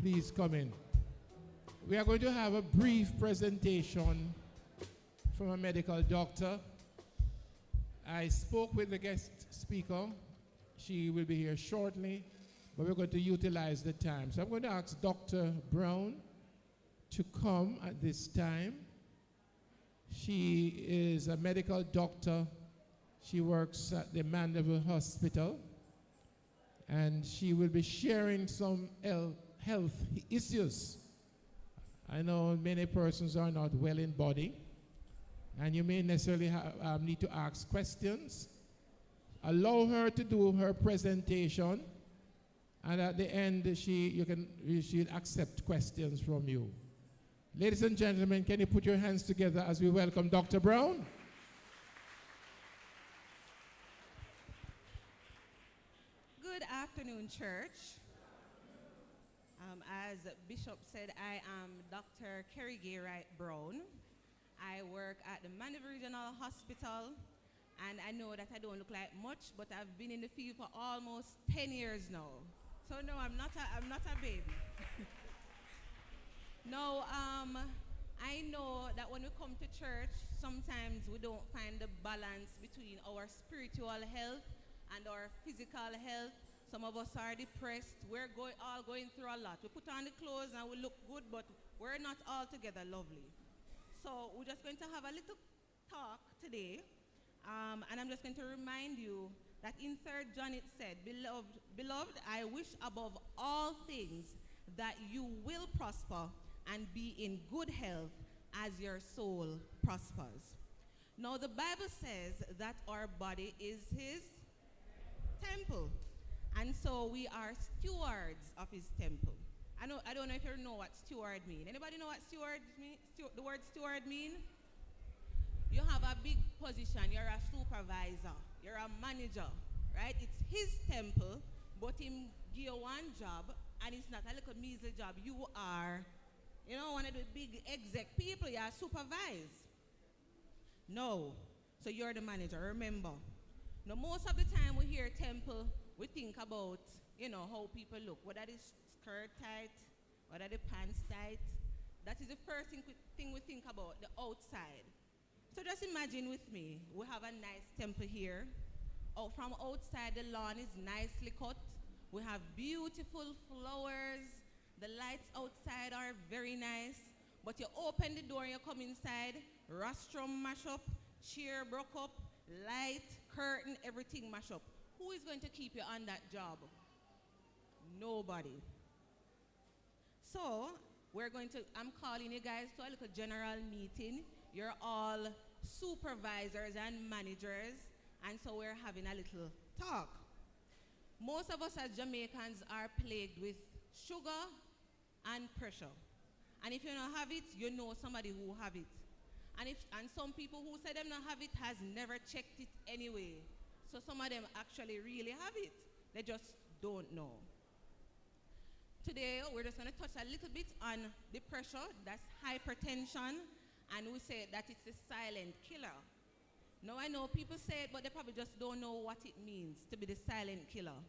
Please come in. We are going to have a brief presentation from a medical doctor. I spoke with the guest speaker. She will be here shortly, but we're going to utilize the time. So I'm going to ask Dr. Brown to come at this time. She is a medical doctor. She works at the Mandeville Hospital, and she will be sharing some health issues. I know many persons are not well in body, and you may necessarily need to ask questions. Allow her to do her presentation, and at the end, she'll accept questions from you. Ladies and gentlemen, can you put your hands together as we welcome Dr. Brown? Good afternoon, church. As Bishop said, I am Dr. Kerry Gay Wright Brown. I work at the Mandeville Regional Hospital, and I know that I don't look like much, but I've been in the field for almost 10 years now. So no, I'm not a baby. No, I know that when we come to church, sometimes we don't find the balance between our spiritual health and our physical health. Some of us are depressed. We're all going through a lot. We put on the clothes and we look good, but we're not all together lovely. So we're just going to have a little talk today, and I'm just going to remind you that in 3 John it said, Beloved, I wish above all things that you will prosper and be in good health as your soul prospers. Now the Bible says that our body is his temple. And so we are stewards of his temple. I don't know if you know what steward mean. Anybody know what steward mean? The word steward mean? You have a big position. You're a supervisor. You're a manager, right? It's his temple, but him give you one job, and it's not a little measly job. You are, one of the big exec people. You are supervise. No. So you're the manager. Remember. Now, most of the time we hear temple, we think about, how people look. Whether the skirt tight, whether the pants tight. That is the first thing we think about, the outside. So just imagine with me, we have a nice temple here. Oh, from outside, the lawn is nicely cut. We have beautiful flowers. The lights outside are very nice. But you open the door and you come inside, rostrum mash up, chair broke up, light, curtain, everything mash up. Who is going to keep you on that job? Nobody. So, I'm calling you guys to a little general meeting. You're all supervisors and managers, and so we're having a little talk. Most of us as Jamaicans are plagued with sugar and pressure. And if you don't have it, you know somebody who have it. And some people who say them not have it has never checked it anyway. So some of them actually really have it. They just don't know. Today, we're just going to touch a little bit on the pressure. That's hypertension. And we say that it's a silent killer. Now, I know people say it, but they probably just don't know what it means to be the silent killer.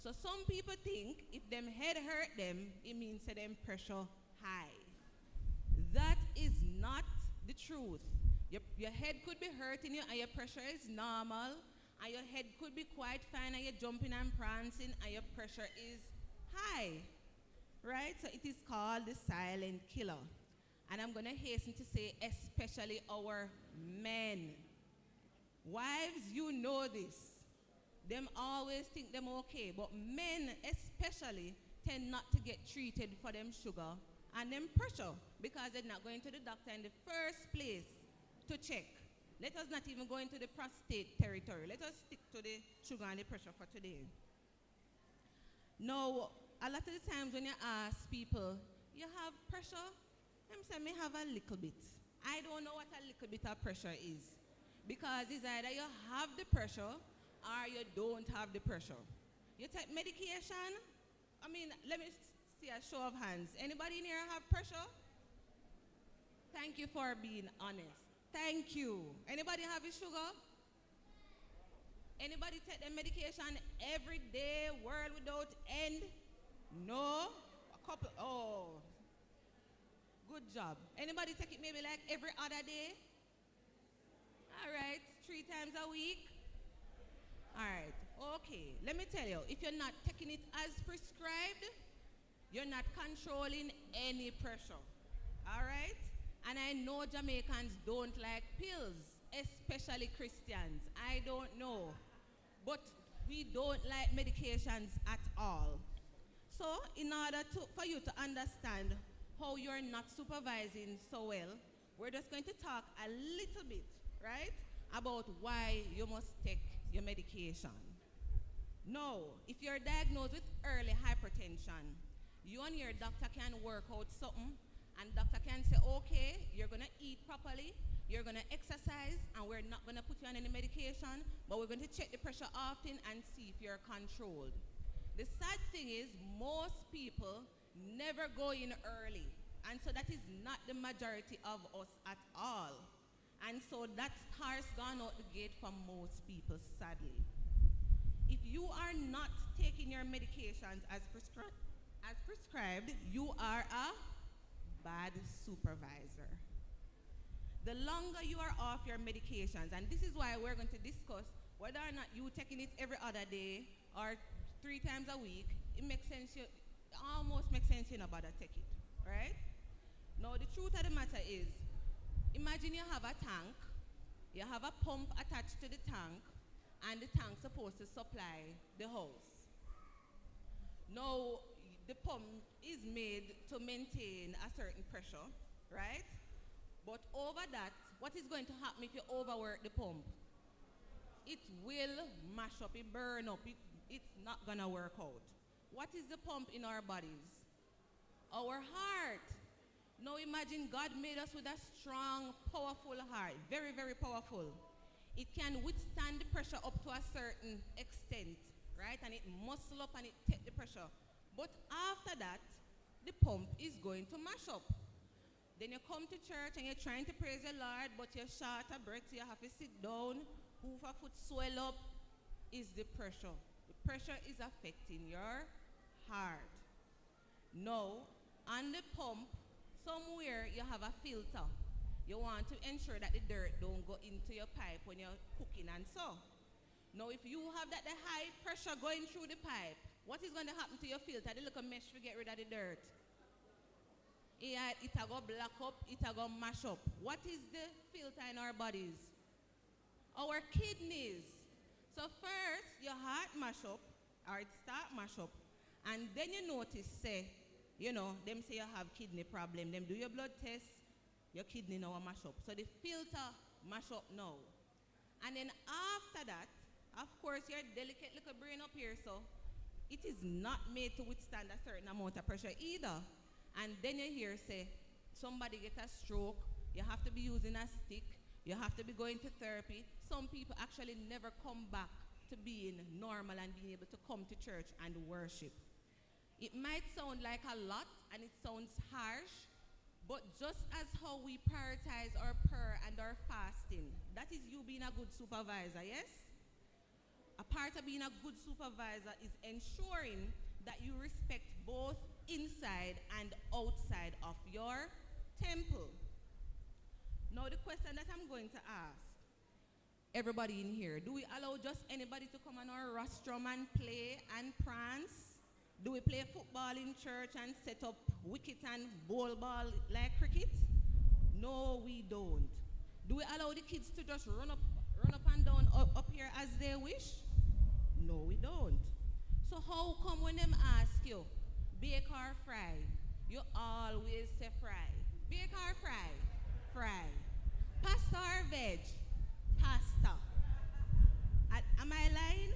So some people think if them head hurt them, it means that them pressure high. That is not the truth. Your head could be hurting you and your pressure is normal. And your head could be quite fine and you're jumping and prancing and your pressure is high, right? So it is called the silent killer. And I'm going to hasten to say especially our men. Wives, you know this. Them always think them okay, but men especially tend not to get treated for them sugar and them pressure because they're not going to the doctor in the first place to check. Let us not even go into the prostate territory. Let us stick to the sugar and the pressure for today. Now, a lot of the times when you ask people, you have pressure? Them say, me have a little bit. I don't know what a little bit of pressure is. Because it's either you have the pressure or you don't have the pressure. You take medication? Let me see a show of hands. Anybody in here have pressure? Thank you for being honest. Thank you. Anybody have a sugar? Anybody take their medication every day, world without end? No? couple, oh, good job. Anybody take it maybe like every other day? All right, 3 times a week? All right, okay. Let me tell you, if you're not taking it as prescribed, you're not controlling any pressure. All right? And I know Jamaicans don't like pills, especially Christians. I don't know. But we don't like medications at all. So in order for you to understand how you're not supervising so well, we're just going to talk a little bit, right, about why you must take your medication. Now, if you're diagnosed with early hypertension, you and your doctor can work out something, and doctor can say, okay, you're going to eat properly, you're going to exercise, and we're not going to put you on any medication, but we're going to check the pressure often and see if you're controlled. The sad thing is, most people never go in early, and so that is not the majority of us at all. And so that car's gone out the gate for most people, sadly. If you are not taking your medications as prescribed, you are a bad supervisor. The longer you are off your medications, and this is why we're going to discuss whether or not you taking it every other day or 3 times a week, it makes sense, it almost makes sense you know about to take it, right? Now the truth of the matter is, imagine you have a tank, you have a pump attached to the tank, and the tank's supposed to supply the house. Now, the pump is made to maintain a certain pressure, right? But over that, what is going to happen if you overwork the pump? It will mash up, it burn up, it's not gonna work out. What is the pump in our bodies? Our heart. Now imagine God made us with a strong, powerful heart, very, very powerful. It can withstand the pressure up to a certain extent, right? And it muscle up and it take the pressure. But after that, the pump is going to mash up. Then you come to church and you're trying to praise the Lord, but you're short of breath, so you have to sit down, hoof a foot swell up, is the pressure. The pressure is affecting your heart. Now, on the pump, somewhere you have a filter. You want to ensure that the dirt don't go into your pipe when you're cooking and so. Now, if you have that the high pressure going through the pipe, what is going to happen to your filter? The little mesh to get rid of the dirt. It'll go black up, it'll go mash up. What is the filter in our bodies? Our kidneys. So first, your heart mash up, or it start mash up, and then you notice, say, you know, them say you have kidney problem. Them do your blood test, your kidney now mash up. So the filter mash up now. And then after that, of course, your delicate little brain up here, so it is not made to withstand a certain amount of pressure either. And then you hear say, somebody get a stroke, you have to be using a stick, you have to be going to therapy. Some people actually never come back to being normal and being able to come to church and worship. It might sound like a lot and it sounds harsh, but just as how we prioritize our prayer and our fasting, that is you being a good supervisor, yes? A part of being a good supervisor is ensuring that you respect both inside and outside of your temple. Now the question that I'm going to ask everybody in here, do we allow just anybody to come on our rostrum and play and prance? Do we play football in church and set up wicket and ball like cricket? No, we don't. Do we allow the kids to just run up and down up here as they wish? No, we don't. So how come when them ask you, bake or fry, you always say fry? Bake or fry? Fry. Pasta or veg? Pasta. Am I lying?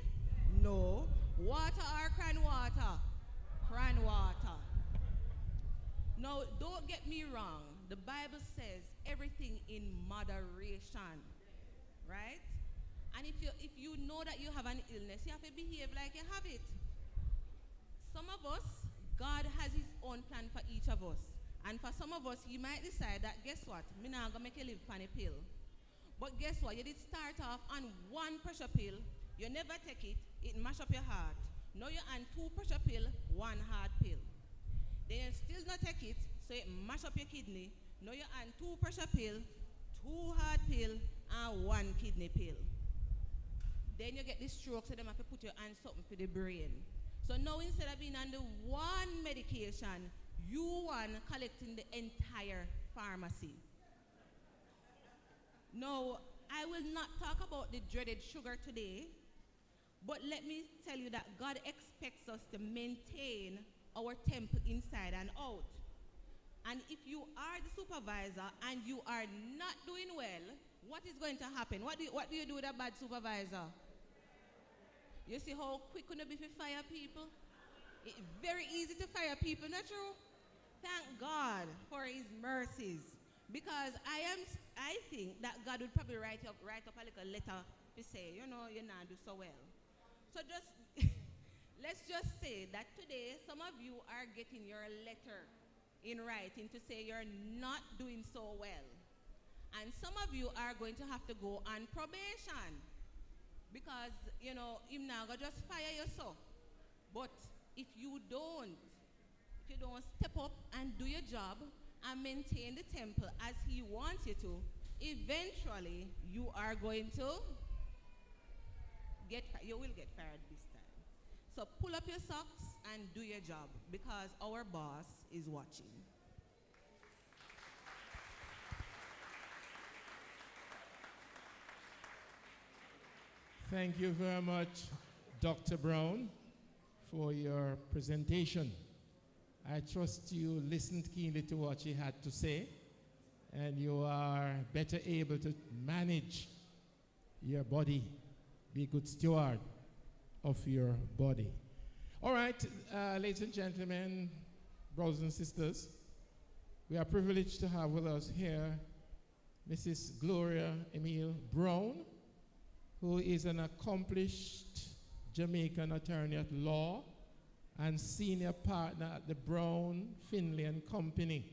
No. Water or cran water? Cran water. Now, don't get me wrong. The Bible says everything in moderation, right? And if you know that you have an illness, you have to behave like you have it. Some of us, God has his own plan for each of us. And for some of us, you might decide that, guess what? I'm not going to make you live on a pill. But guess what? You did start off on one pressure pill. You never take it. It mash up your heart. Now you're on 2 pressure pill, 1 hard pill. Then you still not take it, so it mash up your kidney. Now you're on 2 pressure pill, 2 heart pill, and 1 kidney pill. Then you get the stroke, so they have to put you on something for the brain. So now instead of being on the 1 medication, you one collecting the entire pharmacy. Now, I will not talk about the dreaded sugar today, but let me tell you that God expects us to maintain our temple inside and out. And if you are the supervisor and you are not doing well, what is going to happen? What do you do with a bad supervisor? You see how quick can it be to fire people? It's very easy to fire people, not true? Thank God for his mercies. Because I think that God would probably write up a little letter to say, you know, you're not doing so well. So just, let's just say that today some of you are getting your letter in writing to say you're not doing so well. And some of you are going to have to go on probation. Because, you know, him now going to just fire you so. But if you don't step up and do your job and maintain the temple as he wants you to, eventually you are going to you will get fired this time. So pull up your socks and do your job, because our boss is watching. Thank you very much, Dr. Brown, for your presentation. I trust you listened keenly to what she had to say, and you are better able to manage your body. Be a good steward of your body. All right, ladies and gentlemen, brothers and sisters, we are privileged to have with us here Mrs. Gloria Emile Brown, who is an accomplished Jamaican attorney at law and senior partner at the Brown, Finley and Company,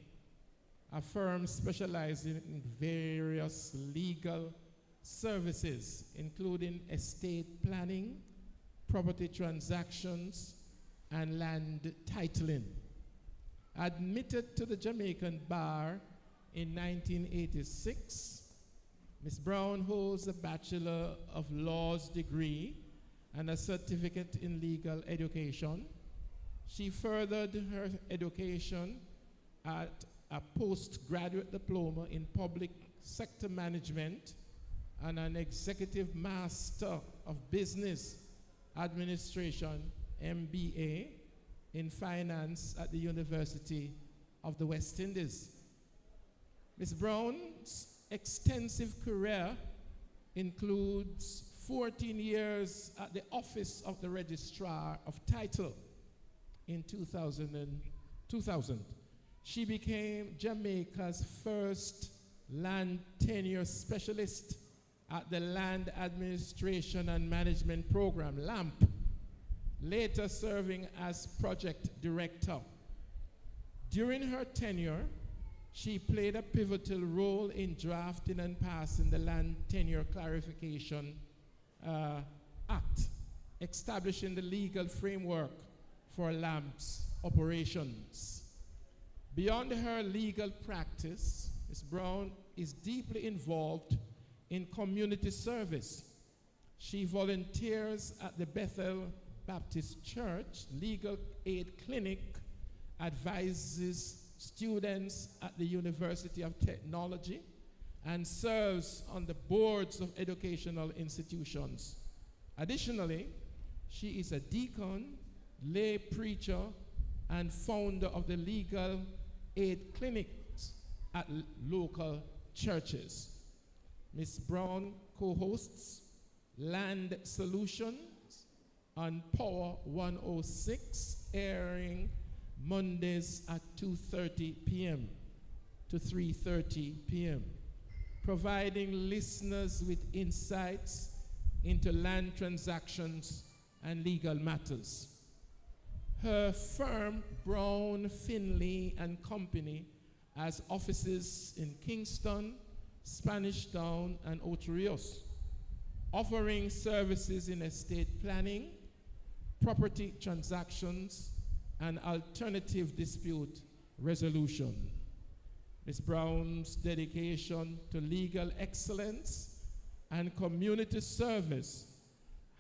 a firm specializing in various legal services, including estate planning, property transactions, and land titling. Admitted to the Jamaican bar in 1986, Ms. Brown holds a Bachelor of Laws degree and a certificate in legal education. She furthered her education at a postgraduate diploma in public sector management and an executive master of business administration, MBA, in finance at the University of the West Indies. Ms. Brown's extensive career includes 14 years at the Office of the Registrar of Title. In 2000, she became Jamaica's first land tenure specialist at the Land Administration and Management Program, LAMP, later serving as project director. During her tenure, she played a pivotal role in drafting and passing the Land Tenure Clarification Act, establishing the legal framework for LAMP's operations. Beyond her legal practice, Ms. Brown is deeply involved in community service. She volunteers at the Bethel Baptist Church Legal Aid Clinic, advises students at the University of Technology, and serves on the boards of educational institutions. Additionally, she is a deacon, lay preacher, and founder of the Legal Aid Clinics at local churches. Ms. Brown co-hosts Land Solutions on Power 106, airing Mondays at 2:30 p.m. to 3:30 p.m., providing listeners with insights into land transactions and legal matters. Her firm, Brown, Finley and Company, has offices in Kingston, Spanish Town, and Ocho Rios, offering services in estate planning, property transactions, and alternative dispute resolution. Ms. Brown's dedication to legal excellence and community service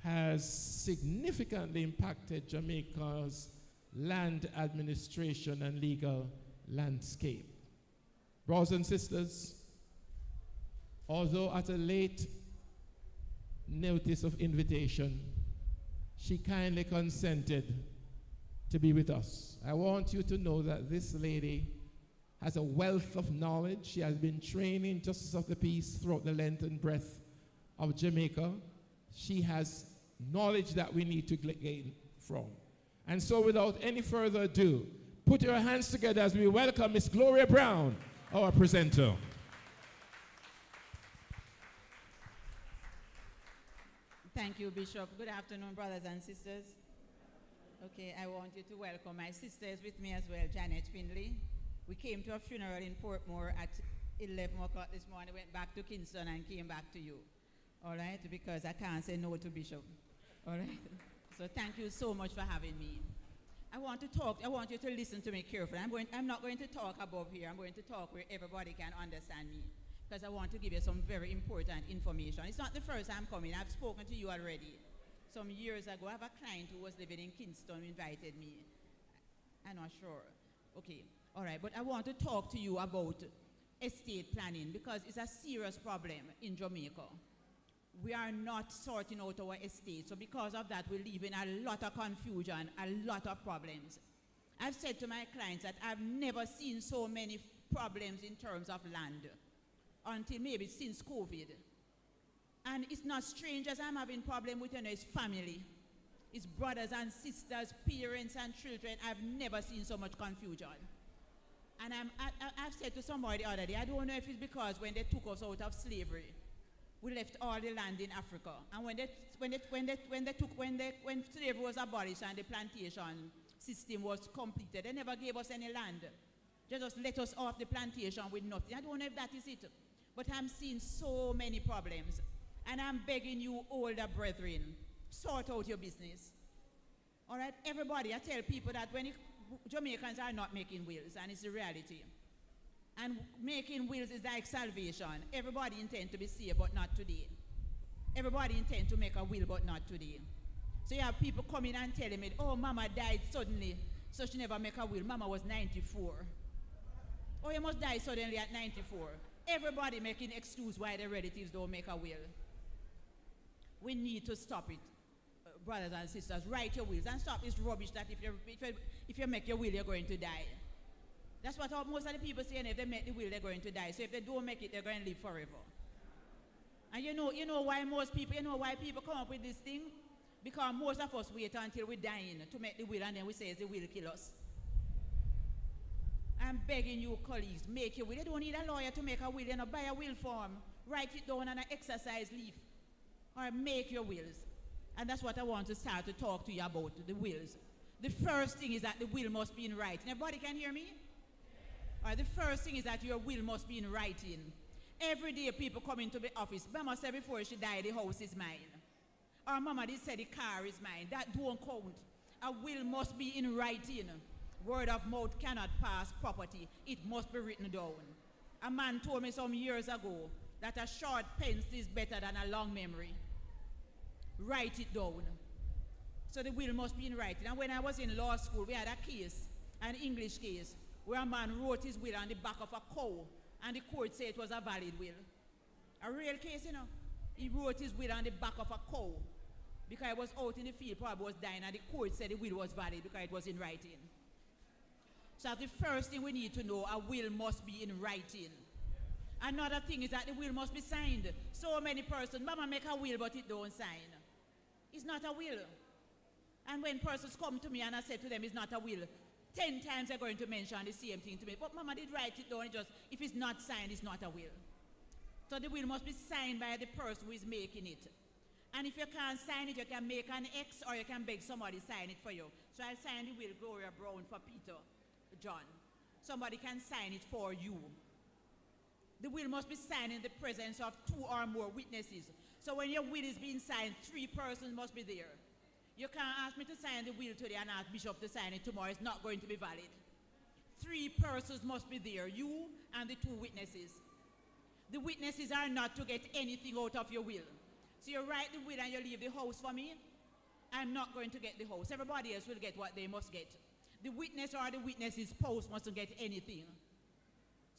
has significantly impacted Jamaica's land administration and legal landscape. Brothers and sisters, although at a late notice of invitation, she kindly consented to be with us. I want you to know that this lady has a wealth of knowledge. She has been trained in justice of the peace throughout the length and breadth of Jamaica. She has knowledge that we need to gain from. And so without any further ado, put your hands together as we welcome Miss Gloria Brown, our presenter. Thank you, Bishop. Good afternoon, brothers and sisters. Okay, I want you to welcome my sisters with me as well, Janet Findlay. We came to a funeral in Portmore at 11 o'clock this morning, went back to Kingston and came back to you. All right, because I can't say no to Bishop. All right, so thank you so much for having me. I want you to listen to me carefully. I'm not going to talk above here. I'm going to talk where everybody can understand me, because I want to give you some very important information. It's not the first time I'm coming. I've spoken to you already. Some years ago, I have a client who was living in Kingston who invited me. I'm not sure. Okay, all right, but I want to talk to you about estate planning, because it's a serious problem in Jamaica. We are not sorting out our estate, so because of that, we're leaving a lot of confusion, a lot of problems. I've said to my clients that I've never seen so many problems in terms of land until maybe since COVID. And it's not strange as I'm having problem with, it's family. It's brothers and sisters, parents and children. I've never seen so much confusion. And I've said to somebody the other day, I don't know if it's because when they took us out of slavery, we left all the land in Africa. And when slavery was abolished and the plantation system was completed, they never gave us any land. They just let us off the plantation with nothing. I don't know if that is it. But I'm seeing so many problems. And I'm begging you, older brethren, sort out your business. All right, everybody, I tell people that Jamaicans are not making wills, and it's a reality. And making wills is like salvation. Everybody intends to be saved, but not today. Everybody intends to make a will, but not today. So you have people coming and telling me, oh, Mama died suddenly, so she never make a will. Mama was 94. Oh, you must die suddenly at 94. Everybody making excuse why their relatives don't make a will. We need to stop it, brothers and sisters. Write your wills and stop this rubbish that if you make your will, you're going to die. That's what most of the people say, and if they make the will, they're going to die. So if they don't make it, they're going to live forever. And you know why people come up with this thing? Because most of us wait until we're dying to make the will, and then we say the will kill us. I'm begging you, colleagues, make your will. You don't need a lawyer to make a will. Buy a will form, write it down on an exercise leaf, or make your wills. And that's what I want to start to talk to you about, the wills. The first thing is that the will must be in writing. Everybody can hear me? All right, the first thing is that your will must be in writing. Every day people come into the office. Mama said before she died, the house is mine. Or Mama did say the car is mine. That don't count. A will must be in writing. Word of mouth cannot pass property. It must be written down. A man told me some years ago that a short pencil is better than a long memory. Write it down. So the will must be in writing. And when I was in law school, we had a case, an English case, where a man wrote his will on the back of a cow, and the court said it was a valid will. A real case, He wrote his will on the back of a cow because he was out in the field, probably was dying, and the court said the will was valid because it was in writing. So the first thing we need to know, a will must be in writing. Another thing is that the will must be signed. So many persons, Mama make a will, but it don't sign. It's not a will. And when persons come to me and I say to them, it's not a will, 10 times they're going to mention the same thing to me. But Mama did write it down, if it's not signed, it's not a will. So the will must be signed by the person who is making it. And if you can't sign it, you can make an X or you can beg somebody sign it for you. So I signed the will, Gloria Brown, for Peter, John. Somebody can sign it for you. The will must be signed in the presence of 2 or more witnesses. So when your will is being signed, 3 persons must be there. You can't ask me to sign the will today and ask Bishop to sign it tomorrow. It's not going to be valid. 3 persons must be there, you and the 2 witnesses. The witnesses are not to get anything out of your will. So you write the will and you leave the house for me. I'm not going to get the house. Everybody else will get what they must get. The witness or the witness's spouse mustn't get anything.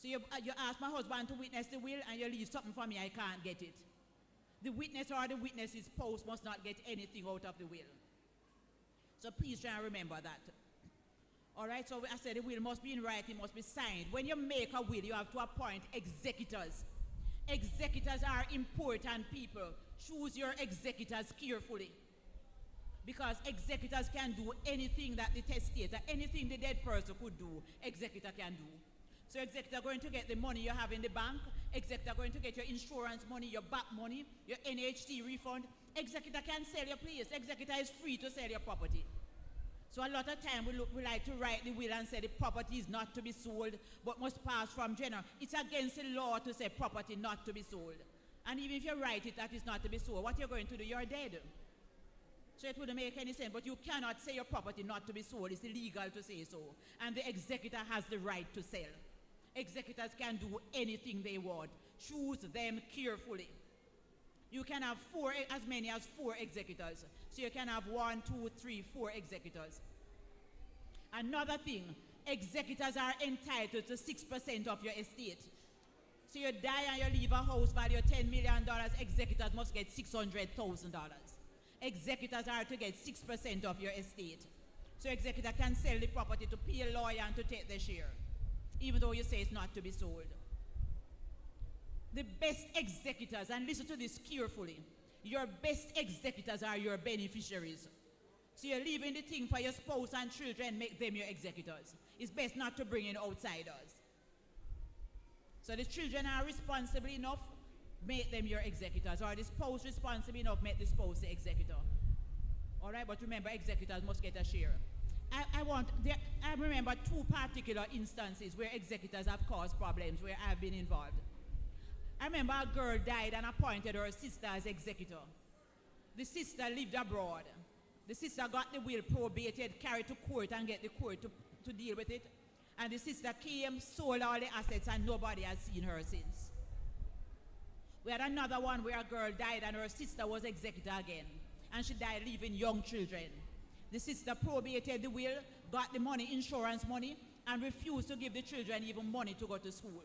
So you ask my husband to witness the will and you leave something for me, I can't get it. The witness or the witness's spouse must not get anything out of the will. So please try and remember that. All right, so I said the will must be in writing, must be signed. When you make a will, you have to appoint executors. Executors are important people. Choose your executors carefully. Because executors can do anything that the testator, anything the dead person could do, executor can do. So executor going to get the money you have in the bank, executor going to get your insurance money, your back money, your NHT refund. Executor can sell your place. Executor is free to sell your property. So a lot of time we like to write the will and say the property is not to be sold, but must pass from general. It's against the law to say property not to be sold. And even if you write it that it's not to be sold, what you're going to do? You're dead. So it wouldn't make any sense, but you cannot say your property not to be sold. It's illegal to say so. And the executor has the right to sell. Executors can do anything they want. Choose them carefully. You can have as many as 4 executors. So you can have 1, 2, 3, 4 executors. Another thing, executors are entitled to 6% of your estate. So you die and you leave a house value of $10 million, executors must get $600,000. Executors are to get 6% of your estate. So executor can sell the property to pay a lawyer and to take the share, even though you say it's not to be sold. The best executors, and listen to this carefully, your best executors are your beneficiaries. So you're leaving the thing for your spouse and children, make them your executors. It's best not to bring in outsiders. So the children are responsible enough, make them your executors. Or the spouse responsible enough, make the spouse the executor. All right, but remember, executors must get a share. I remember 2 particular instances where executors have caused problems, where I've been involved. I remember a girl died and appointed her sister as executor. The sister lived abroad. The sister got the will probated, carried to court and get the court to deal with it. And the sister came, sold all the assets, and nobody has seen her since. We had another one where a girl died and her sister was executor again. And she died leaving young children. The sister probated the will, got the money, insurance money, and refused to give the children even money to go to school.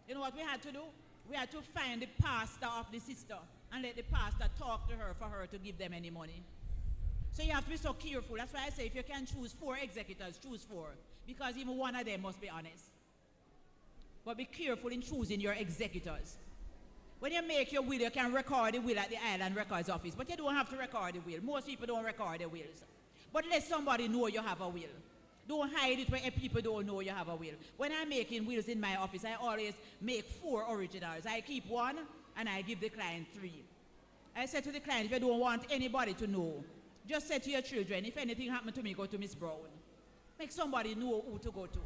You know what we had to do? We had to find the pastor of the sister and let the pastor talk to her for her to give them any money. So you have to be so careful. That's why I say if you can choose 4 executors, choose 4. Because even one of them must be honest. But be careful in choosing your executors. When you make your will, you can record the will at the Island Records Office. But you don't have to record the will. Most people don't record their wills. But let somebody know you have a will. Don't hide it where people don't know you have a will. When I'm making wills in my office, I always make 4 originals. I keep 1 and I give the client 3. I said to the client, if you don't want anybody to know, just say to your children, if anything happened to me, go to Miss Brown. Make somebody know who to go to.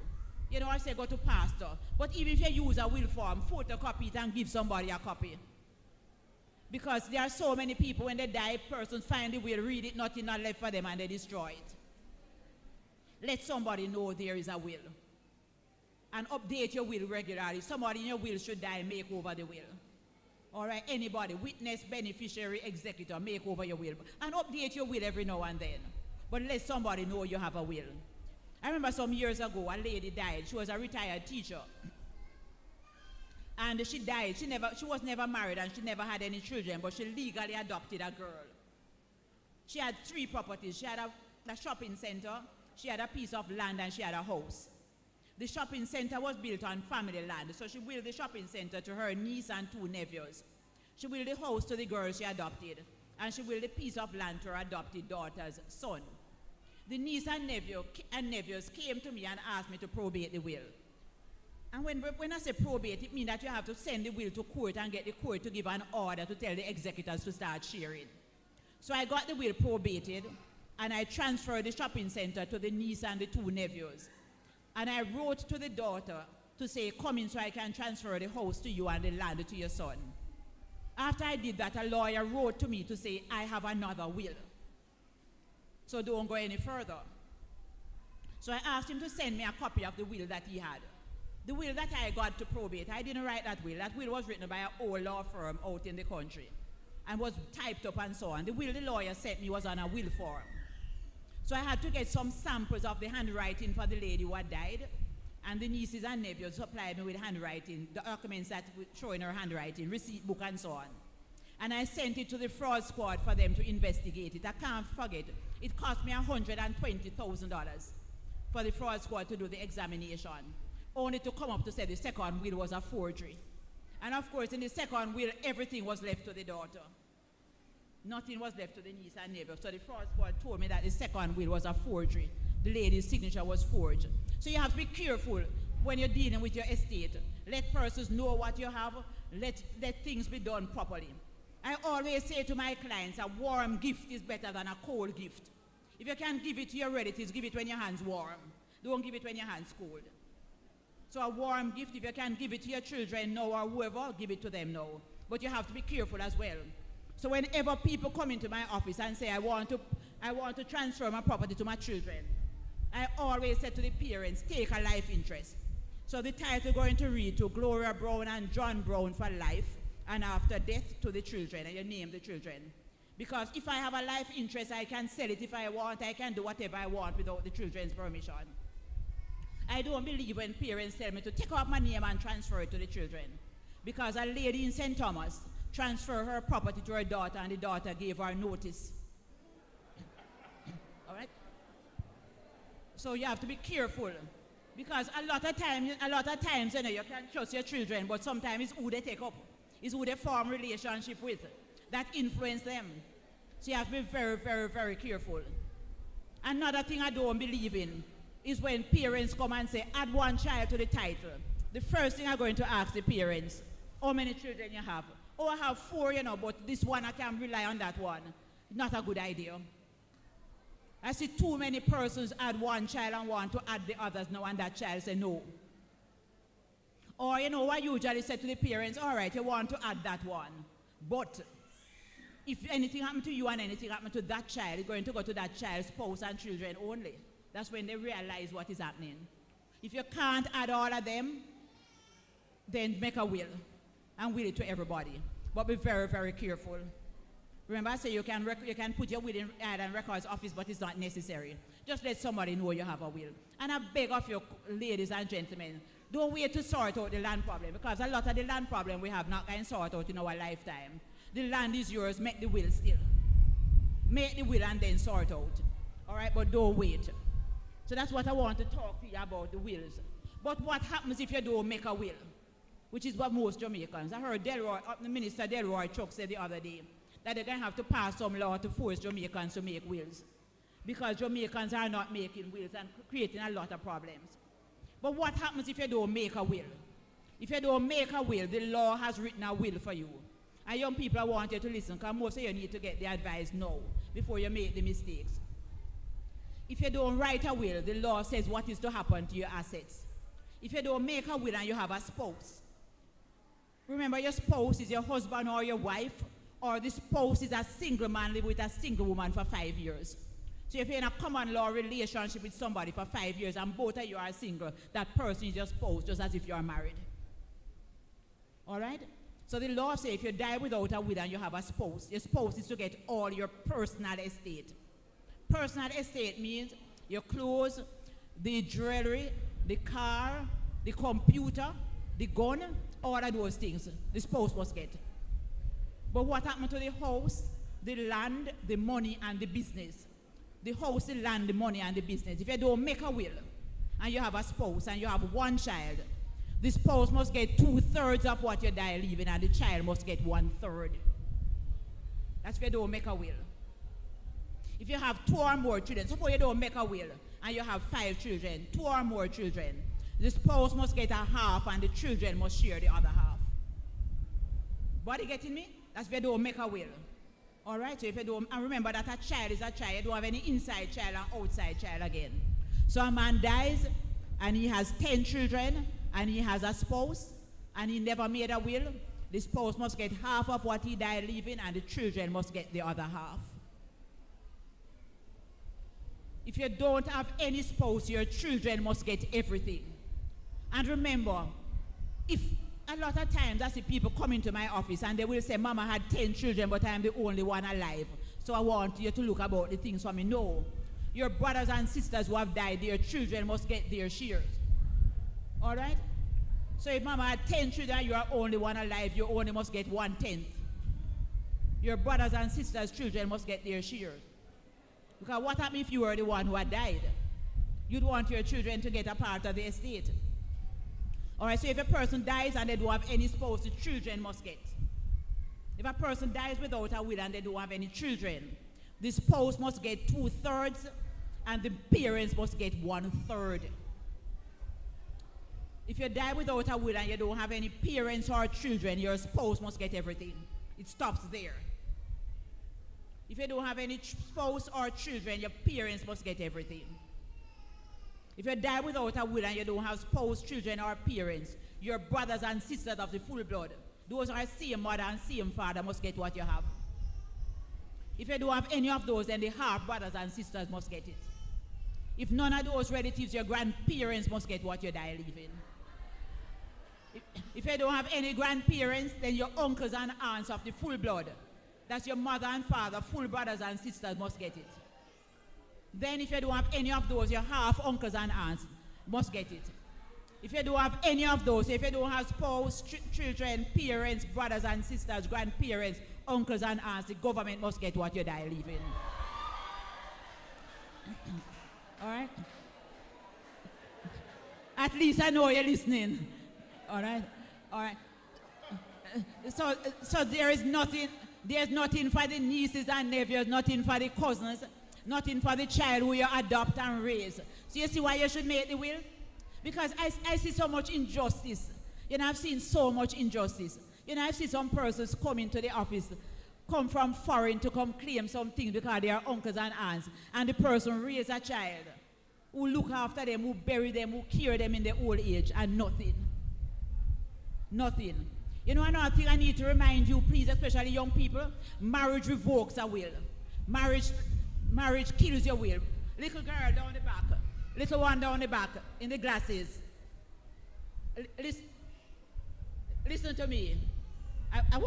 You know, I say go to pastor. But even if you use a will form, photocopy it and give somebody a copy. Because there are so many people, when they die, persons find the will, read it, nothing not left for them, and they destroy it. Let somebody know there is a will. And update your will regularly. Somebody in your will should die, make over the will. All right, anybody, witness, beneficiary, executor, make over your will. And update your will every now and then. But let somebody know you have a will. I remember some years ago, a lady died. She was a retired teacher. And she died. She was never married and she never had any children, but she legally adopted a girl. She had 3 properties. She had a shopping center, she had a piece of land, and she had a house. The shopping center was built on family land, so she willed the shopping center to her niece and 2 nephews. She willed the house to the girl she adopted, and she willed the piece of land to her adopted daughter's son. The niece and nephews came to me and asked me to probate the will. And when I say probate, it means that you have to send the will to court and get the court to give an order to tell the executors to start sharing. So I got the will probated, and I transferred the shopping center to the niece and the 2 nephews. And I wrote to the daughter to say, come in so I can transfer the house to you and the land to your son. After I did that, a lawyer wrote to me to say, I have another will. So don't go any further. So I asked him to send me a copy of the will that he had. The will that I got to probate, I didn't write that will. That will was written by an old law firm out in the country and was typed up and so on. The will the lawyer sent me was on a will form. So I had to get some samples of the handwriting for the lady who had died, and the nieces and nephews supplied me with handwriting, the documents that were showing her handwriting, receipt book and so on. And I sent it to the fraud squad for them to investigate it. I can't forget, it cost me $120,000 for the fraud squad to do the examination, only to come up to say the second will was a forgery. And of course, in the second will, everything was left to the daughter. Nothing was left to the niece and neighbor. So the fraud squad told me that the second will was a forgery. The lady's signature was forged. So you have to be careful when you're dealing with your estate. Let persons know what you have. Let things be done properly. I always say to my clients, a warm gift is better than a cold gift. If you can give it to your relatives, give it when your hand's warm. Don't give it when your hand's cold. So a warm gift, if you can give it to your children now or whoever, give it to them now. But you have to be careful as well. So whenever people come into my office and say, I want to transfer my property to my children, I always say to the parents, take a life interest. So the title going to read to Gloria Brown and John Brown for life, and after death to the children, and you name the children. Because if I have a life interest, I can sell it if I want. I can do whatever I want without the children's permission. I don't believe when parents tell me to take out my name and transfer it to the children. Because a lady in St. Thomas transferred her property to her daughter, and the daughter gave her notice. All right? So you have to be careful. Because a lot of times, you know, you can trust your children, but sometimes it's who they take up. It's who they form relationship with that influence them. So you have to be very, very, very careful. Another thing I don't believe in is when parents come and say, add one child to the title. The first thing I'm going to ask the parents, how many children you have? Oh, I have 4, you know, but this one I can rely on that one. Not a good idea. I see too many persons add one child and want to add the others now, and that child say no. Or, you know, I usually say to the parents, all right, you want to add that one, but if anything happened to you and anything happened to that child, it's going to go to that child's spouse and children only. That's when they realize what is happening. If you can't add all of them, then make a will and will it to everybody. But be very, very careful. Remember, I say you can put your will in and records office, but it's not necessary. Just let somebody know you have a will. And I beg of you, ladies and gentlemen, don't wait to sort out the land problem, because a lot of the land problem we have not can sort out in our lifetime. The land is yours, make the will still. Make the will and then sort out. All right, but don't wait. So that's what I want to talk to you about, the wills. But what happens if you don't make a will? Which is what most Jamaicans. I heard Minister Delroy Chuck said the other day that they're going to have to pass some law to force Jamaicans to make wills, because Jamaicans are not making wills and creating a lot of problems. But what happens if you don't make a will? If you don't make a will, the law has written a will for you. And young people, I want you to listen, because most of you need to get the advice now before you make the mistakes. If you don't write a will, the law says what is to happen to your assets. If you don't make a will and you have a spouse, remember your spouse is your husband or your wife, or the spouse is a single man living with a single woman for 5 years. So if you're in a common law relationship with somebody for 5 years and both of you are single, that person is your spouse, just as if you are married. All right? So the law says if you die without a will and you have a spouse, your spouse is to get all your personal estate. Personal estate means your clothes, the jewelry, the car, the computer, the gun, all of those things the spouse must get. But what happened to the house, the land, the money, and the business? The house, the land, the money, and the business. If you don't make a will, and you have a spouse, and you have one child, the spouse must get 2/3 of what you die leaving, and the child must get 1/3. That's if you don't make a will. If you have 2 or more children, suppose you don't make a will, and you have 5 children, 2 or more children, the spouse must get a half, and the children must share the other half. Body getting me? That's if you don't make a will. All right, so if you don't, and remember that a child is a child, you don't have any inside child and outside child again. So a man dies, and he has 10 children, and he has a spouse, and he never made a will. The spouse must get half of what he died leaving, and the children must get the other half. If you don't have any spouse, your children must get everything. And remember, if a lot of times I see people come into my office and they will say, Mama had 10 children, but I am the only one alive. So I want you to look about the things for me. No. Your brothers and sisters who have died, their children must get their shares. All right? So if Mama had 10 children, you are only one alive, you only must get 1/10. Your brothers and sisters' children must get their shares. Because what happens if you were the one who had died? You'd want your children to get a part of the estate. All right, so if a person dies and they don't have any spouse, the children must get. If a person dies without a will and they don't have any children, the spouse must get 2/3 and the parents must get 1/3. If you die without a will and you don't have any parents or children, your spouse must get everything. It stops there. If you don't have any spouse or children, your parents must get everything. If you die without a will and you don't have spouse, children, or parents, your brothers and sisters of the full blood, those are same mother and same father, must get what you have. If you don't have any of those, then the half brothers and sisters must get it. If none of those relatives, your grandparents must get what you die leaving. If you don't have any grandparents, then your uncles and aunts of the full blood, that's your mother and father, full brothers and sisters must get it. Then if you don't have any of those, your half uncles and aunts must get it. If you don't have any of those, if you don't have spouse, children, parents, brothers and sisters, grandparents, uncles and aunts, the government must get what you die leaving. All right? At least I know you're listening. All right? All right. So there's nothing for the nieces and nephews, nothing for the cousins, nothing for the child who you adopt and raise. So you see why you should make the will? Because I see so much injustice. You know, I've seen so much injustice. You know, I've seen some persons come into the office, come from foreign to come claim some things because they are uncles and aunts, and the person raise a child who look after them, who bury them, who care them in their old age, and nothing. Nothing. You know, another thing I need to remind you, please, especially young people, marriage revokes a will. Marriage kills your will. Little girl down the back, little one down the back, in the glasses. Listen to me. I'll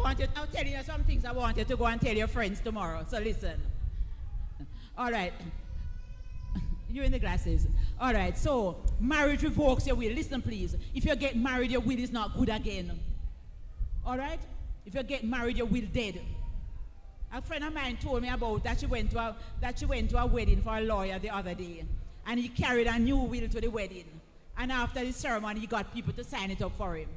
tell you some things I want you to go and tell your friends tomorrow, so listen. All right. You're in the glasses. All right, so marriage revokes your will. Listen, please. If you get married, your will is not good again. All right? If you get married, your will dead. A friend of mine told me about that she went to a wedding for a lawyer the other day, and he carried a new will to the wedding. And after the ceremony, he got people to sign it up for him,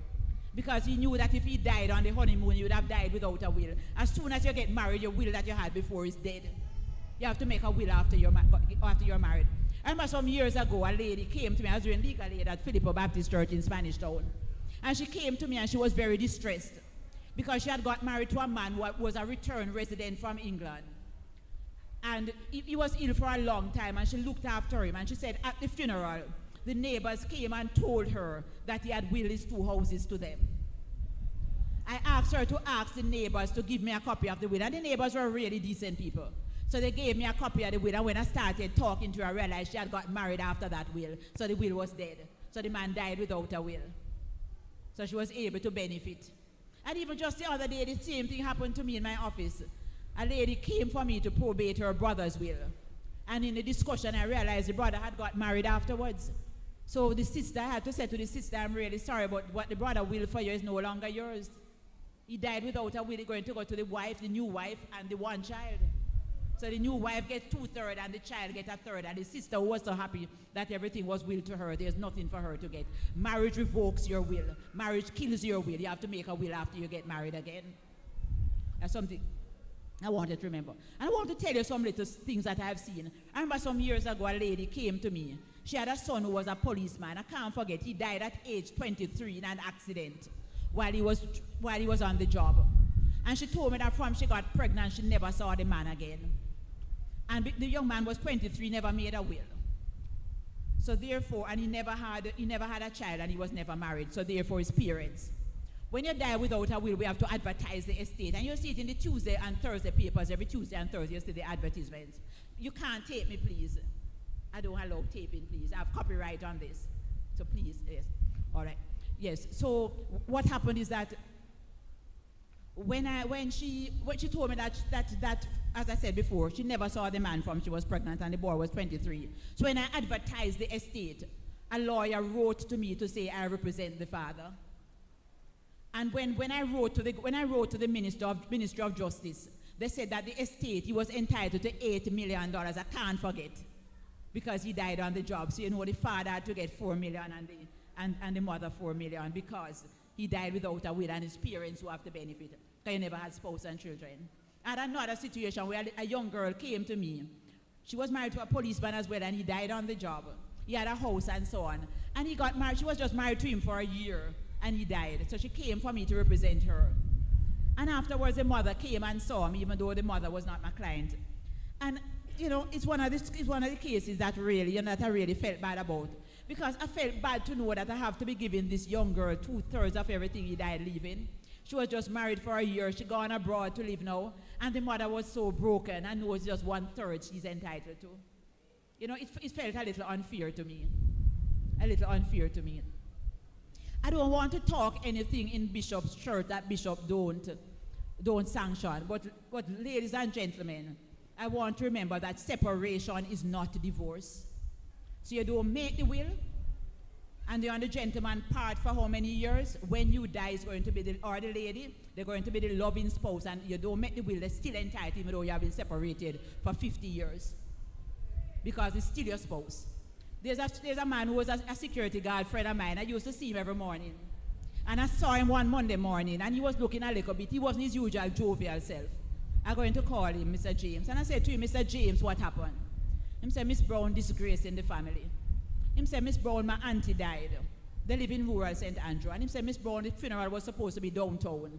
because he knew that if he died on the honeymoon, he would have died without a will. As soon as you get married, your will that you had before is dead. You have to make a will after you're married. I remember some years ago, a lady came to me. I was doing legal aid at Philippa Baptist Church in Spanish Town. And she came to me and she was very distressed because she had got married to a man who was a return resident from England. And he was ill for a long time, and she looked after him. And she said at the funeral, the neighbors came and told her that he had willed his 2 houses to them. I asked her to ask the neighbors to give me a copy of the will. And the neighbors were really decent people. So they gave me a copy of the will, and when I started talking to her, I realized she had got married after that will. So the will was dead. So the man died without a will. So she was able to benefit. And even just the other day, the same thing happened to me in my office. A lady came for me to probate her brother's will. And in the discussion, I realized the brother had got married afterwards. So the sister, I had to say to the sister, I'm really sorry, but what the brother will for you is no longer yours. He died without a will. He's going to go to the wife, the new wife, and the one child. So the new wife gets 2/3 and the child gets 1/3. And the sister was so happy that everything was willed to her. There's nothing for her to get. Marriage revokes your will. Marriage kills your will. You have to make a will after you get married again. That's something I wanted to remember. And I want to tell you some little things that I've seen. I remember some years ago, a lady came to me. She had a son who was a policeman. I can't forget, he died at age 23 in an accident while he was on the job. And she told me that from she got pregnant, she never saw the man again. And the young man was 23, never made a will. So therefore, and he never had a child, and he was never married. So therefore, his parents. When you die without a will, we have to advertise the estate. And you see it in the Tuesday and Thursday papers. Every Tuesday and Thursday, you see the advertisements. You can't take me, please. I don't allow taping, please. I have copyright on this. So please, yes. All right. Yes. So what happened is that when she told me that as I said before, she never saw the man from she was pregnant and the boy was 23. So when I advertised the estate, a lawyer wrote to me to say I represent the father. And when I wrote to the Ministry of Justice, they said that the estate, he was entitled to $8 million. I can't forget, because he died on the job. So the father had to get $4 million and the mother $4 million, because he died without a will and his parents who have to benefit, because he never had spouse and children. I had another situation where a young girl came to me. She was married to a policeman as well, and he died on the job. He had a house and so on. And he got married. She was just married to him for a year, and he died. So she came for me to represent her. And afterwards, the mother came and saw me, even though the mother was not my client. And, it's one of the cases that really, that I really felt bad about. Because I felt bad to know that I have to be giving this young girl 2/3 of everything he died leaving. She was just married for a year. She gone abroad to live now. And the mother was so broken, and knows just 1/3 she's entitled to. It felt a little unfair to me. A little unfair to me. I don't want to talk anything in Bishop's church that Bishop don't sanction. But ladies and gentlemen, I want to remember that separation is not divorce. So you don't make the will, and you're on the gentleman part for how many years? When you die, it's going to be the lady, they're going to be the loving spouse, and you don't make the will, they're still entitled, even though you have been separated for 50 years. Because it's still your spouse. There's a man who was a security guard friend of mine. I used to see him every morning. And I saw him one Monday morning, and he was looking a little bit. He wasn't his usual jovial self. I'm going to call him Mr. James. And I said to him, Mr. James, what happened? He said, Miss Brown, disgrace in the family. He said, Miss Brown, my auntie died. They live in rural St. Andrew. And he said, Miss Brown, the funeral was supposed to be downtown.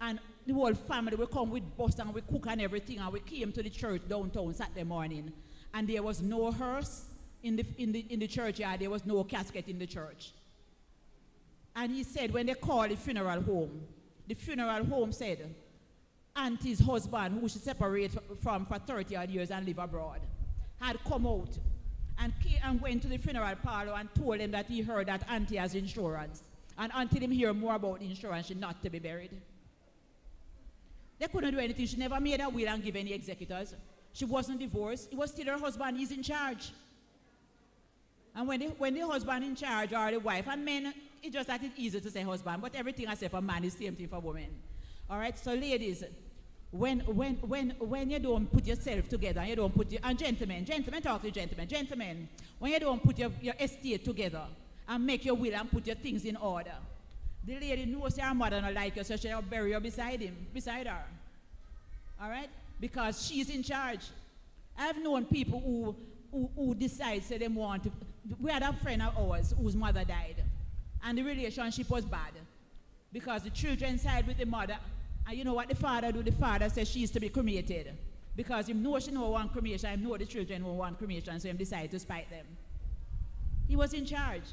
And the whole family will come with bus and we cook and everything. And we came to the church downtown Saturday morning. And there was no hearse in the churchyard. There was no casket in the church. And he said, when they called the funeral home said, auntie's husband, who she separated from for 30 odd years and live abroad, had come out and went to the funeral parlor and told them that he heard that auntie has insurance. And until him hear more about the insurance, she's not to be buried. They couldn't do anything. She never made a will and give any executors. She wasn't divorced. It was still her husband. He's in charge. And when the husband in charge or the wife, and men, it's just that it's easy to say husband, but everything I say for man is the same thing for women. All right, so ladies, when you don't put yourself together, you don't put and gentlemen, talk to gentlemen, when you don't put your estate together and make your will and put your things in order, the lady knows her mother don't like you, so she'll bury you beside her. All right, because she's in charge. I've known people who decide, say they want to. We had a friend of ours whose mother died, and the relationship was bad because the children side with the mother. And you know what the father do? The father says she is to be cremated because he knows she don't want cremation. He knows the children won't want cremation, so he decided to spite them. He was in charge,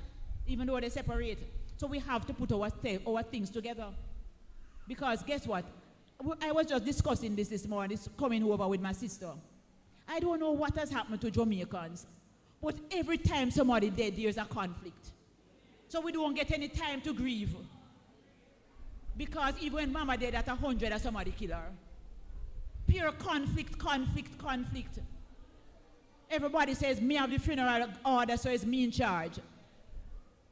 even though they separate. So we have to put our things together. Because guess what? I was just discussing this morning, coming over with my sister. I don't know what has happened to Jamaicans, but every time somebody dead, there's a conflict. So we don't get any time to grieve. Because even when Mama dead at 100, somebody kill her. Pure conflict. Everybody says, me have the funeral order, so it's me in charge.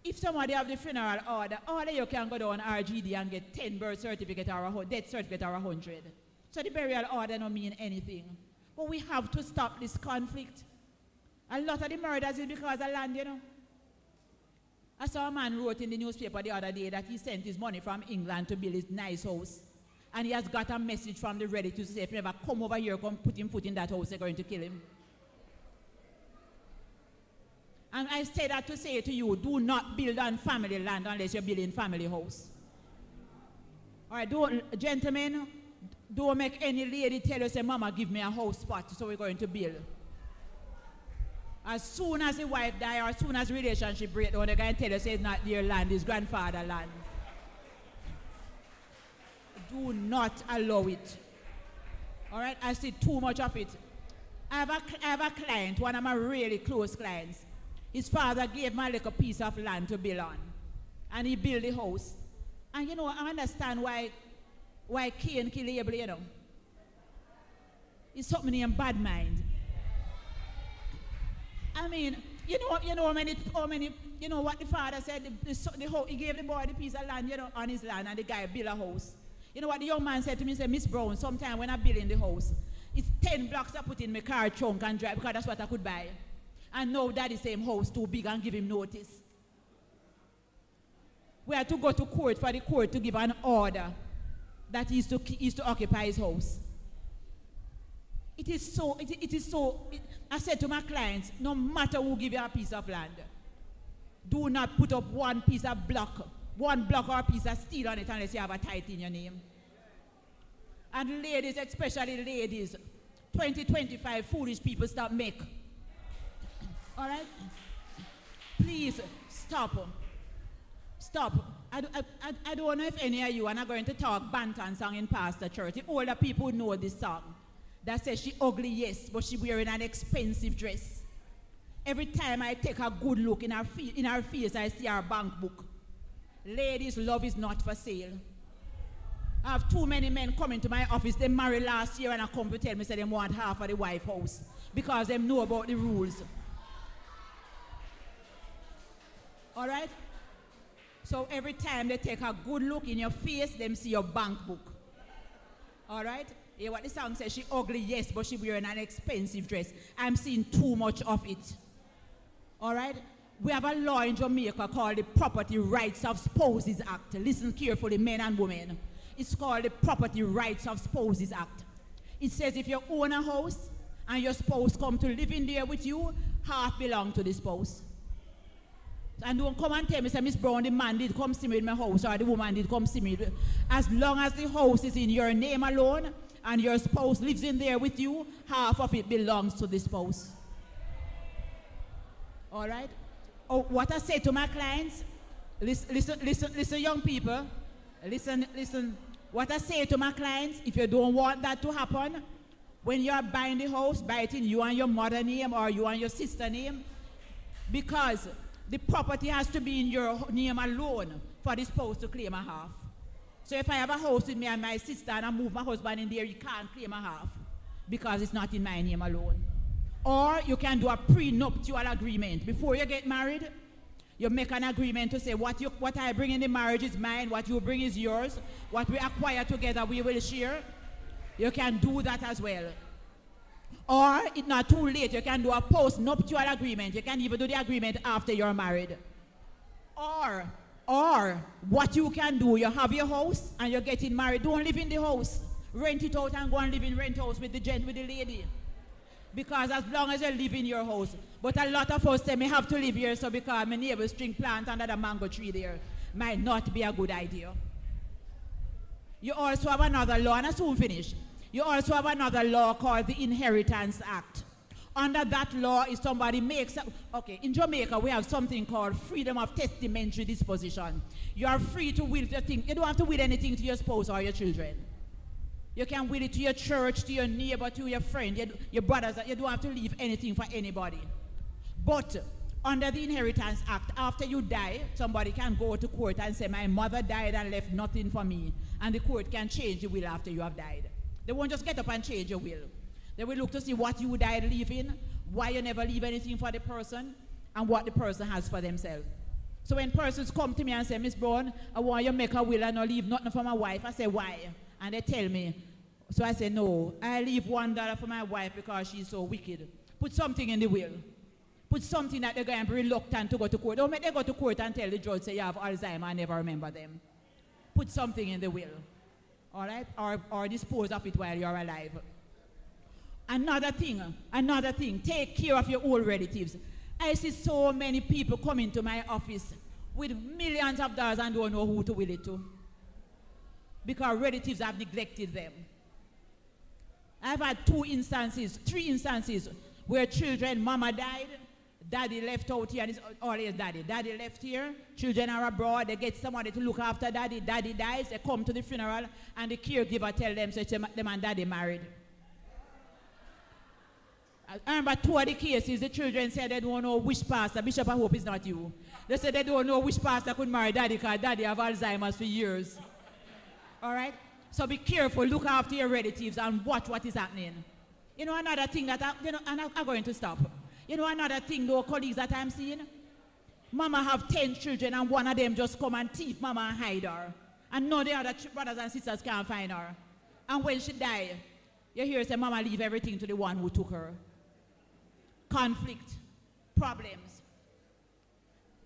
If somebody have the funeral order, all you can go down RGD and get 10 birth certificate or a death certificate or 100. So the burial order don't mean anything. But we have to stop this conflict. A lot of the murders is because of land, you know. I saw a man wrote in the newspaper the other day that he sent his money from England to build his nice house. And he has got a message from the relatives to say, if you never come over here, come put him foot in that house, they're going to kill him. And I say that to say to you, do not build on family land unless you're building family house. All right, gentlemen, don't make any lady tell you, say, Mama, give me a house spot, so we're going to build. As soon as the wife dies or as soon as the relationship breaks down, they're going to tell you, say, it's not their land, it's grandfather's land. Do not allow it. All right, I see too much of it. I have a client, one of my really close clients. His father gave him a little piece of land to build on. And he built the house. And you know, I understand why Cain killed Abel, you know. It's something in bad mind. I mean, you know how many, you know what the father said, he gave the boy the piece of land, you know, on his land, and the guy built a house. You know what the young man said to me? He said, Miss Brown, sometime when I build in the house, it's 10 blocks I put in my car trunk and drive, because that's what I could buy. And now daddy same house too big and give him notice. We had to go to court for the court to give an order that he is to occupy his house. It is so, I said to my clients, no matter who give you a piece of land, do not put up one piece of block, one block or a piece of steel on it unless you have a title in your name. And ladies, especially ladies, 2025 foolish people stop make. All right? Please, stop. Stop. I don't know if any of you are not going to talk Banton song in Pastor Church. The older people know this song. That says she ugly, yes, but she wearing an expensive dress. Every time I take a good look in her face, I see her bank book. Ladies, love is not for sale. I have too many men coming to my office. They married last year and I come to tell me say they want half of the wife house because they know about the rules. All right? So every time they take a good look in your face, them see your bank book. All right? Yeah, what the song says, she ugly, yes, but she wearing an expensive dress. I'm seeing too much of it. All right? We have a law in Jamaica called the Property Rights of Spouses Act. Listen carefully, men and women. It's called the Property Rights of Spouses Act. It says if you own a house and your spouse come to live in there with you, half belong to the spouse. And don't come and tell me, say, Miss Brown, the man did come see me in my house or the woman did come see me. As long as the house is in your name alone and your spouse lives in there with you, half of it belongs to the spouse. All right? Oh, what I say to my clients, listen, young people. Listen. What I say to my clients, if you don't want that to happen, when you're buying the house, buy it in you and your mother name or you and your sister name, because the property has to be in your name alone for the spouse to claim a half. So if I have a house with me and my sister and I move my husband in there, you can't claim a half because it's not in my name alone. Or you can do a prenuptial agreement. Before you get married, you make an agreement to say what I bring in the marriage is mine, what you bring is yours, what we acquire together we will share. You can do that as well. Or it's not too late, you can do a post-nuptial agreement. You can even do the agreement after you're married. Or what you can do, you have your house and you're getting married. Don't live in the house. Rent it out and go and live in rent house with the lady. Because as long as you live in your house. But a lot of us say, me have to live here so because my neighbor's string plant under the mango tree there might not be a good idea. You also have another law, and I soon finish. You also have another law called the Inheritance Act. Under that law, if somebody makes, okay, in Jamaica, we have something called freedom of testamentary disposition. You are free to will your thing. You don't have to will anything to your spouse or your children. You can will it to your church, to your neighbor, to your friend, your brothers. You don't have to leave anything for anybody. But under the Inheritance Act, after you die, somebody can go to court and say, my mother died and left nothing for me. And the court can change the will after you have died. They won't just get up and change your will. They will look to see what you died leaving, why you never leave anything for the person, and what the person has for themselves. So when persons come to me and say, Miss Brown, I want you to make a will and not leave nothing for my wife, I say, why? And they tell me. So I say, no, I leave $1 for my wife because she's so wicked. Put something in the will. Put something that they're going to be reluctant to go to court. Don't make them go to court and tell the judge, say, you have Alzheimer, I never remember them. Put something in the will. All right? Or dispose of it while you're alive. Another thing, take care of your old relatives. I see so many people come into my office with millions of dollars and don't know who to will it to. Because relatives have neglected them. I've had 3 instances where children, mama died, daddy left out here, and it's always daddy. Daddy left here, children are abroad, they get somebody to look after daddy, daddy dies, they come to the funeral, and the caregiver tell them, say, them and daddy married. I remember two of the cases, the children said they don't know which pastor. Bishop, I hope it's not you. They said they don't know which pastor could marry daddy because daddy have Alzheimer's for years. All right? So be careful, look after your relatives and watch what is happening. You know another thing that, I'm going to stop. You know another thing, though, colleagues, that I'm seeing? Mama have 10 children and one of them just come and thief mama and hide her. And none of the other brothers and sisters can't find her. And when she die, you hear say mama leave everything to the one who took her. Conflict, problems.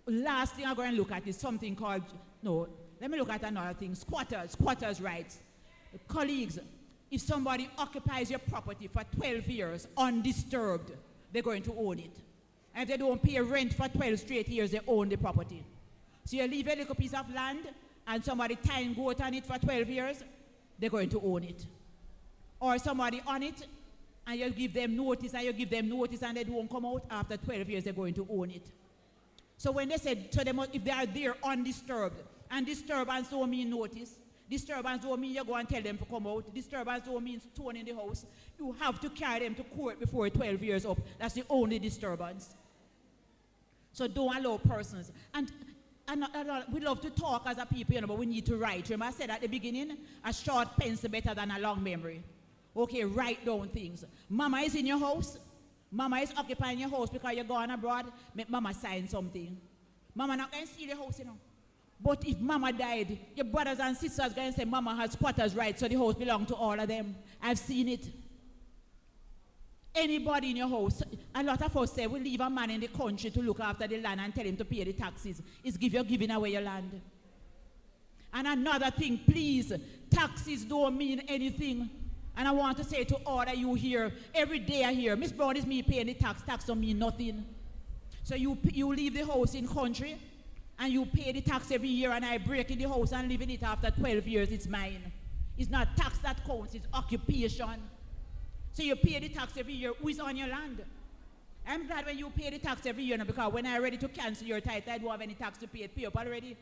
Last thing I'm going to look at is something called, let me look at another thing, squatters' rights. Colleagues, if somebody occupies your property for 12 years undisturbed, they're going to own it. And if they don't pay rent for 12 straight years, they own the property. So you leave a little piece of land and somebody tying goat on it for 12 years, they're going to own it. Or somebody on it and you give them notice and they don't come out, after 12 years, they're going to own it. So when they said, if they are there undisturbed, and disturbance don't mean notice, disturbance don't mean you go and tell them to come out, disturbance don't mean stone in the house, you have to carry them to court before 12 years up. That's the only disturbance. So don't allow persons. And we love to talk as a people, but we need to write. Remember I said at the beginning, a short pencil better than a long memory. Okay, write down things. Mama is in your house. Mama is occupying your house because you're going abroad. Make mama sign something. Mama not going to steal your house, But if mama died, your brothers and sisters going to say mama has squatters' rights, so the house belongs to all of them. I've seen it. Anybody in your house, a lot of us say we leave a man in the country to look after the land and tell him to pay the taxes. It's you're giving away your land. And another thing, please, taxes don't mean anything. And I want to say to all that you hear, every day I hear, Miss Brown is me paying the tax don't mean nothing. So you leave the house in country, and you pay the tax every year, and I break in the house and live in it after 12 years, it's mine. It's not tax that counts, it's occupation. So you pay the tax every year, who is on your land? I'm glad when you pay the tax every year, because when I'm ready to cancel your title, I don't have any tax to pay up already.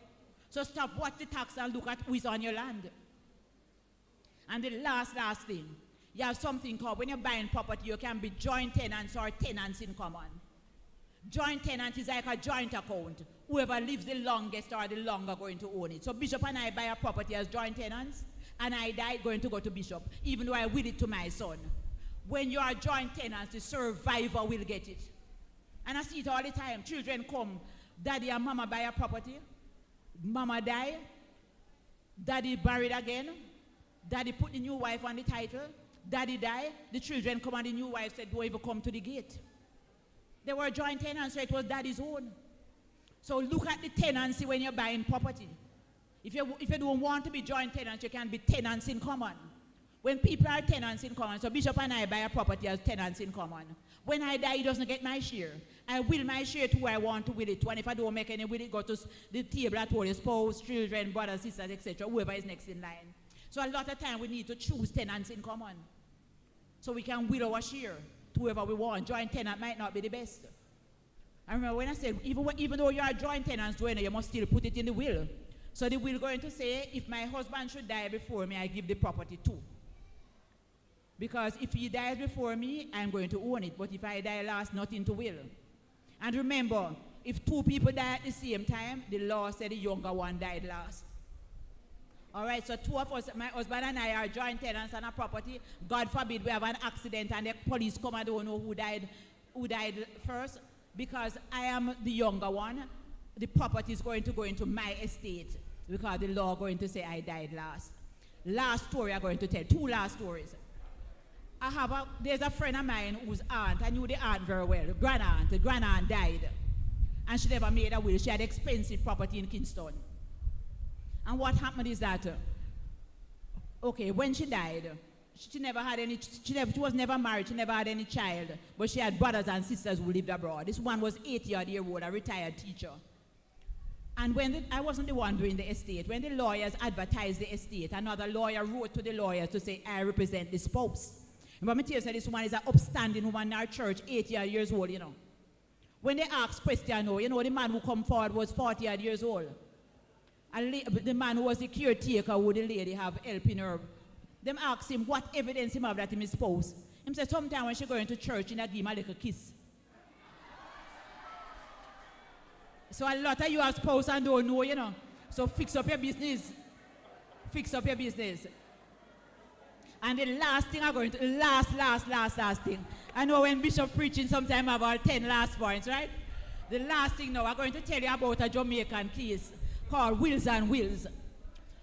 So stop, watch the tax and look at who is on your land. And the last thing, you have something called, when you're buying property, you can be joint tenants or tenants in common. Joint tenant is like a joint account. Whoever lives the longest are the longer going to own it. So Bishop and I buy a property as joint tenants, and I die going to go to Bishop, even though I will it to my son. When you are joint tenants, the survivor will get it. And I see it all the time. Children come, daddy and mama buy a property, mama die, daddy married again, daddy put the new wife on the title, daddy die, the children come and the new wife said, don't even come to the gate. They were joint tenants, so it was daddy's own. So look at the tenancy when you're buying property. If you don't want to be joint tenants, you can be tenants in common. When people are tenants in common, so Bishop and I buy a property as tenants in common. When I die, he doesn't get my share. I will my share to who I want to will it to, and if I don't make any will it, go to the table at home, spouse, children, brothers, sisters, etc., whoever is next in line. So a lot of time we need to choose tenants in common. So we can will our share to whoever we want. Joint tenant might not be the best. I remember when I said, even though you are joint tenants, you must still put it in the will. So the will going to say, if my husband should die before me, I give the property too. Because if he dies before me, I'm going to own it. But if I die last, nothing to will. And remember, if two people die at the same time, the law said the younger one died last. All right, so two of us, my husband and I, are joint tenants on a property. God forbid we have an accident and the police come and don't know who died first. Because I am the younger one, the property is going to go into my estate because the law is going to say I died last. Last story I'm going to tell, two last stories. There's a friend of mine whose aunt, I knew the aunt very well, the grand aunt died. And she never made a will. She had expensive property in Kingston. And what happened is that, when she died, she was never married, she never had any child, but she had brothers and sisters who lived abroad. This one was 80-year-old, a retired teacher. And I wasn't the one doing the estate. When the lawyers advertised the estate, another lawyer wrote to the lawyers to say, I represent the spouse. Remember, me tell you, this woman is an upstanding woman in our church, 80 years old, When they asked question, the man who come forward was 40 years old. And the man who was the caretaker, would the lady have helping her? Them asked him what evidence he have that he is spouse. Him say sometime when she going to church, he give him a little kiss. So a lot of you are spouse and don't know, you know. So fix up your business. Fix up your business. And the last thing I'm going to, last thing. I know when Bishop preaching sometime about 10 last points, right? The last thing now, I'm going to tell you about a Jamaican case called Wills and Wills.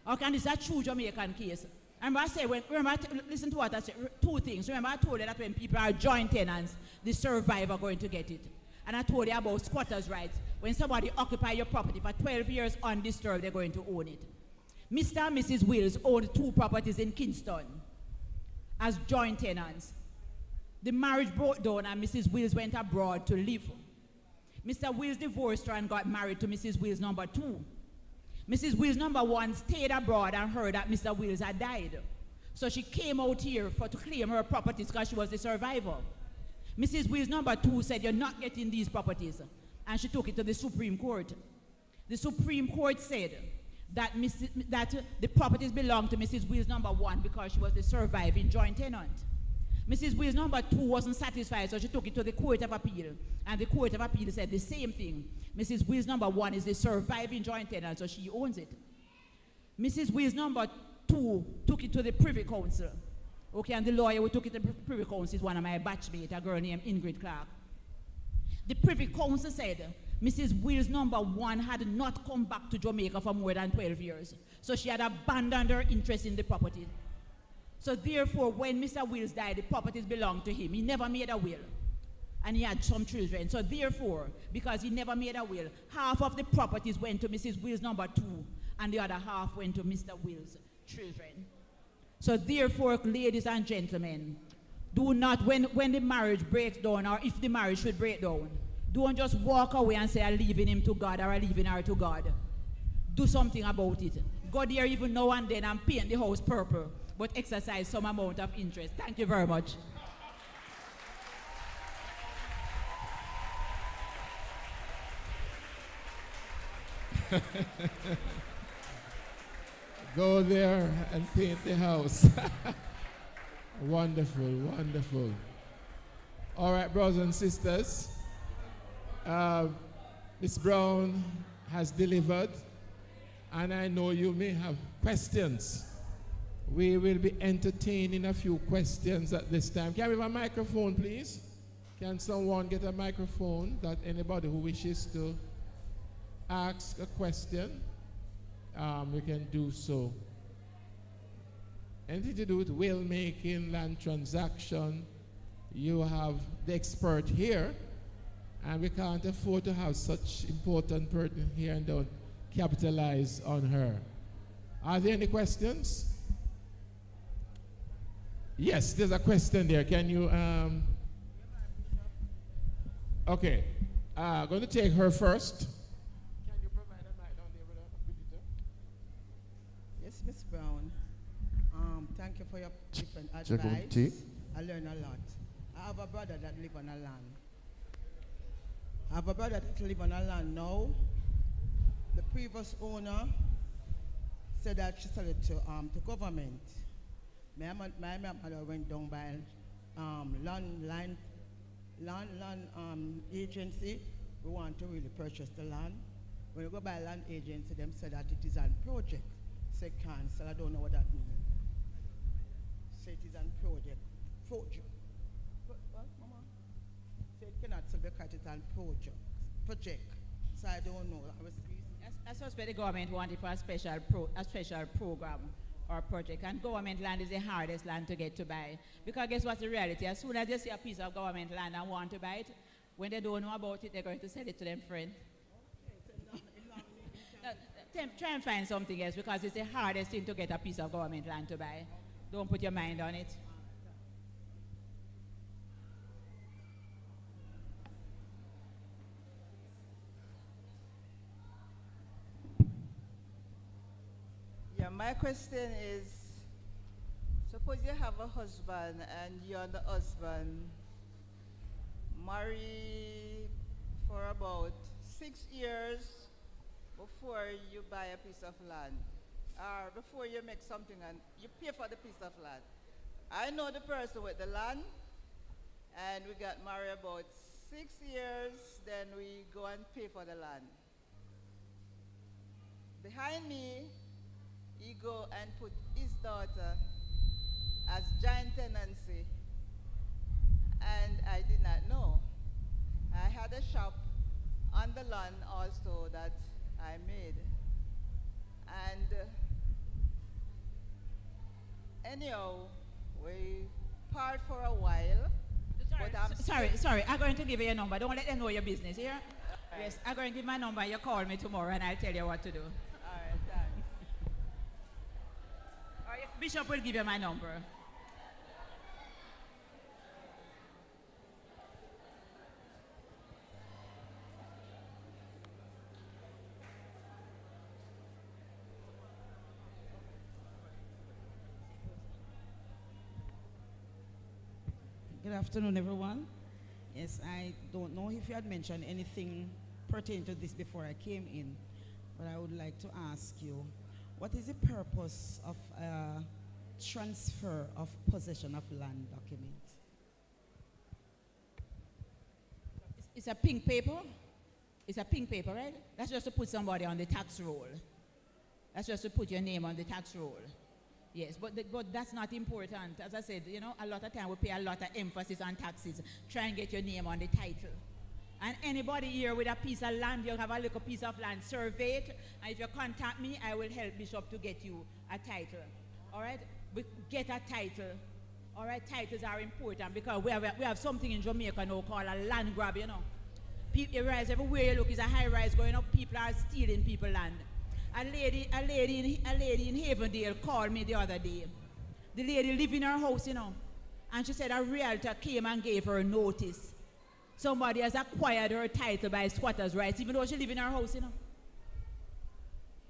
Okay, and it's a true Jamaican case. Remember I said, listen to what I said, two things. Remember I told you that when people are joint tenants, the survivor are going to get it. And I told you about squatters' rights. When somebody occupy your property for 12 years undisturbed, they're going to own it. Mr. and Mrs. Wills owned 2 properties in Kingston as joint tenants. The marriage broke down and Mrs. Wills went abroad to live. Mr. Wills divorced her and got married to Mrs. Wills number 2. Mrs. Wills number 1 stayed abroad and heard that Mr. Wills had died. So she came out here to claim her properties because she was the survivor. Mrs. Wills number 2 said, you're not getting these properties. And she took it to the Supreme Court. The Supreme Court said that the properties belonged to Mrs. Wills number 1 because she was the surviving joint tenant. Mrs. Wills number 2 wasn't satisfied, so she took it to the Court of Appeal. And the Court of Appeal said the same thing. Mrs. Wills number 1 is the surviving joint tenant, so she owns it. Mrs. Wills number 2 took it to the Privy Council. Okay, and the lawyer who took it to the Privy Council is one of my batchmates, a girl named Ingrid Clark. The Privy Council said Mrs. Wills number 1 had not come back to Jamaica for more than 12 years. So she had abandoned her interest in the property. So therefore, when Mr. Wills died, the properties belonged to him. He never made a will. And he had some children. So therefore, because he never made a will, half of the properties went to Mrs. Wills number 2, and the other half went to Mr. Wills' children. So therefore, ladies and gentlemen, do not, when the marriage breaks down, or if the marriage should break down, don't just walk away and say, I'm leaving him to God, or I'm leaving her to God. Do something about it. Go there even now and then and paint the house purple, but exercise some amount of interest. Thank you very much. Go there and paint the house. Wonderful, wonderful. All right, brothers and sisters. Ms. Brown has delivered, and I know you may have questions. We will be entertaining a few questions at this time. Can we have a microphone, please? Can someone get a microphone that anybody who wishes to ask a question, we can do so. Anything to do with will making, land transaction, you have the expert here, and we can't afford to have such important person here and don't capitalize on her. Are there any questions? Yes, there's a question there. Can you, okay, going to take her first. Can you provide a mic down there with it? Yes, Miss Brown. Thank you for your different advice. I learned a lot. I have a brother that lives on a land. I have a brother that lives on a land now. The previous owner said that she sold it to government. My mother went down by land agency. We want to really purchase the land. When you go by land agency, them said that it is a project. Say cancel. I don't know what that means. Say it is a project. What, Mama? Say it cannot sell because it's a project. So I don't know. I suspect the government wanted for a special program or project, and government land is the hardest land to get to buy. Because guess what's the reality? As soon as they see a piece of government land and want to buy it, when they don't know about it, they're going to sell it to them friend. Try and find something else, because it's the hardest thing to get a piece of government land to buy. Don't put your mind on it. Yeah, my question is, suppose you have a husband and you and the husband marry for about 6 years before you buy a piece of land, or before you make something and you pay for the piece of land. I know the person with the land, and we got married about 6 years, then we go and pay for the land. Behind me, he go and put his daughter as joint tenancy, and I did not know. I had a shop on the land also that I made. And anyhow, we part for a while. Sorry, I'm going to give you your number. Don't let them know your business here. Right. Yes, I'm going to give my number. You call me tomorrow and I'll tell you what to do. All right, thanks. All right, Bishop will give you my number. Good afternoon, everyone. Yes, I don't know if you had mentioned anything pertaining to this before I came in, but I would like to ask you, what is the purpose of transfer of possession of land document? It's a pink paper. It's a pink paper, right? That's just to put somebody on the tax roll. That's just to put your name on the tax roll. Yes, but that's not important. As I said, you know, a lot of time we pay a lot of emphasis on taxes. Try and get your name on the title. And anybody here with a piece of land, you have a little piece of land, survey it. And if you contact me, I will help Bishop to get you a title. All right? We get a title. All right? Titles are important because we have something in Jamaica now called a land grab, you know. People rise everywhere you look, is a high rise going up. People are stealing people's land. A lady in Havendale called me the other day. The lady lived in her house, you know, and she said a realtor came and gave her notice. Somebody has acquired her title by squatters' rights, even though she lived in her house, you know.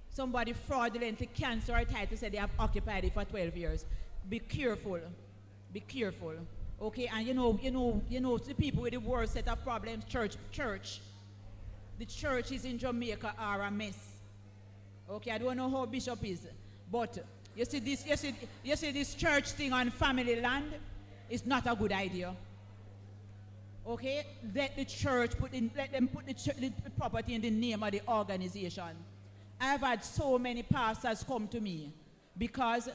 Somebody fraudulently canceled her title, said they have occupied it for 12 years. Be careful. Be careful. Okay, and you know, the people with the worst set of problems, church. The churches in Jamaica are a mess. Okay, I don't know how Bishop is, but you see this church thing on family land is not a good idea. Okay, let them put the property in the name of the organization. I've had so many pastors come to me because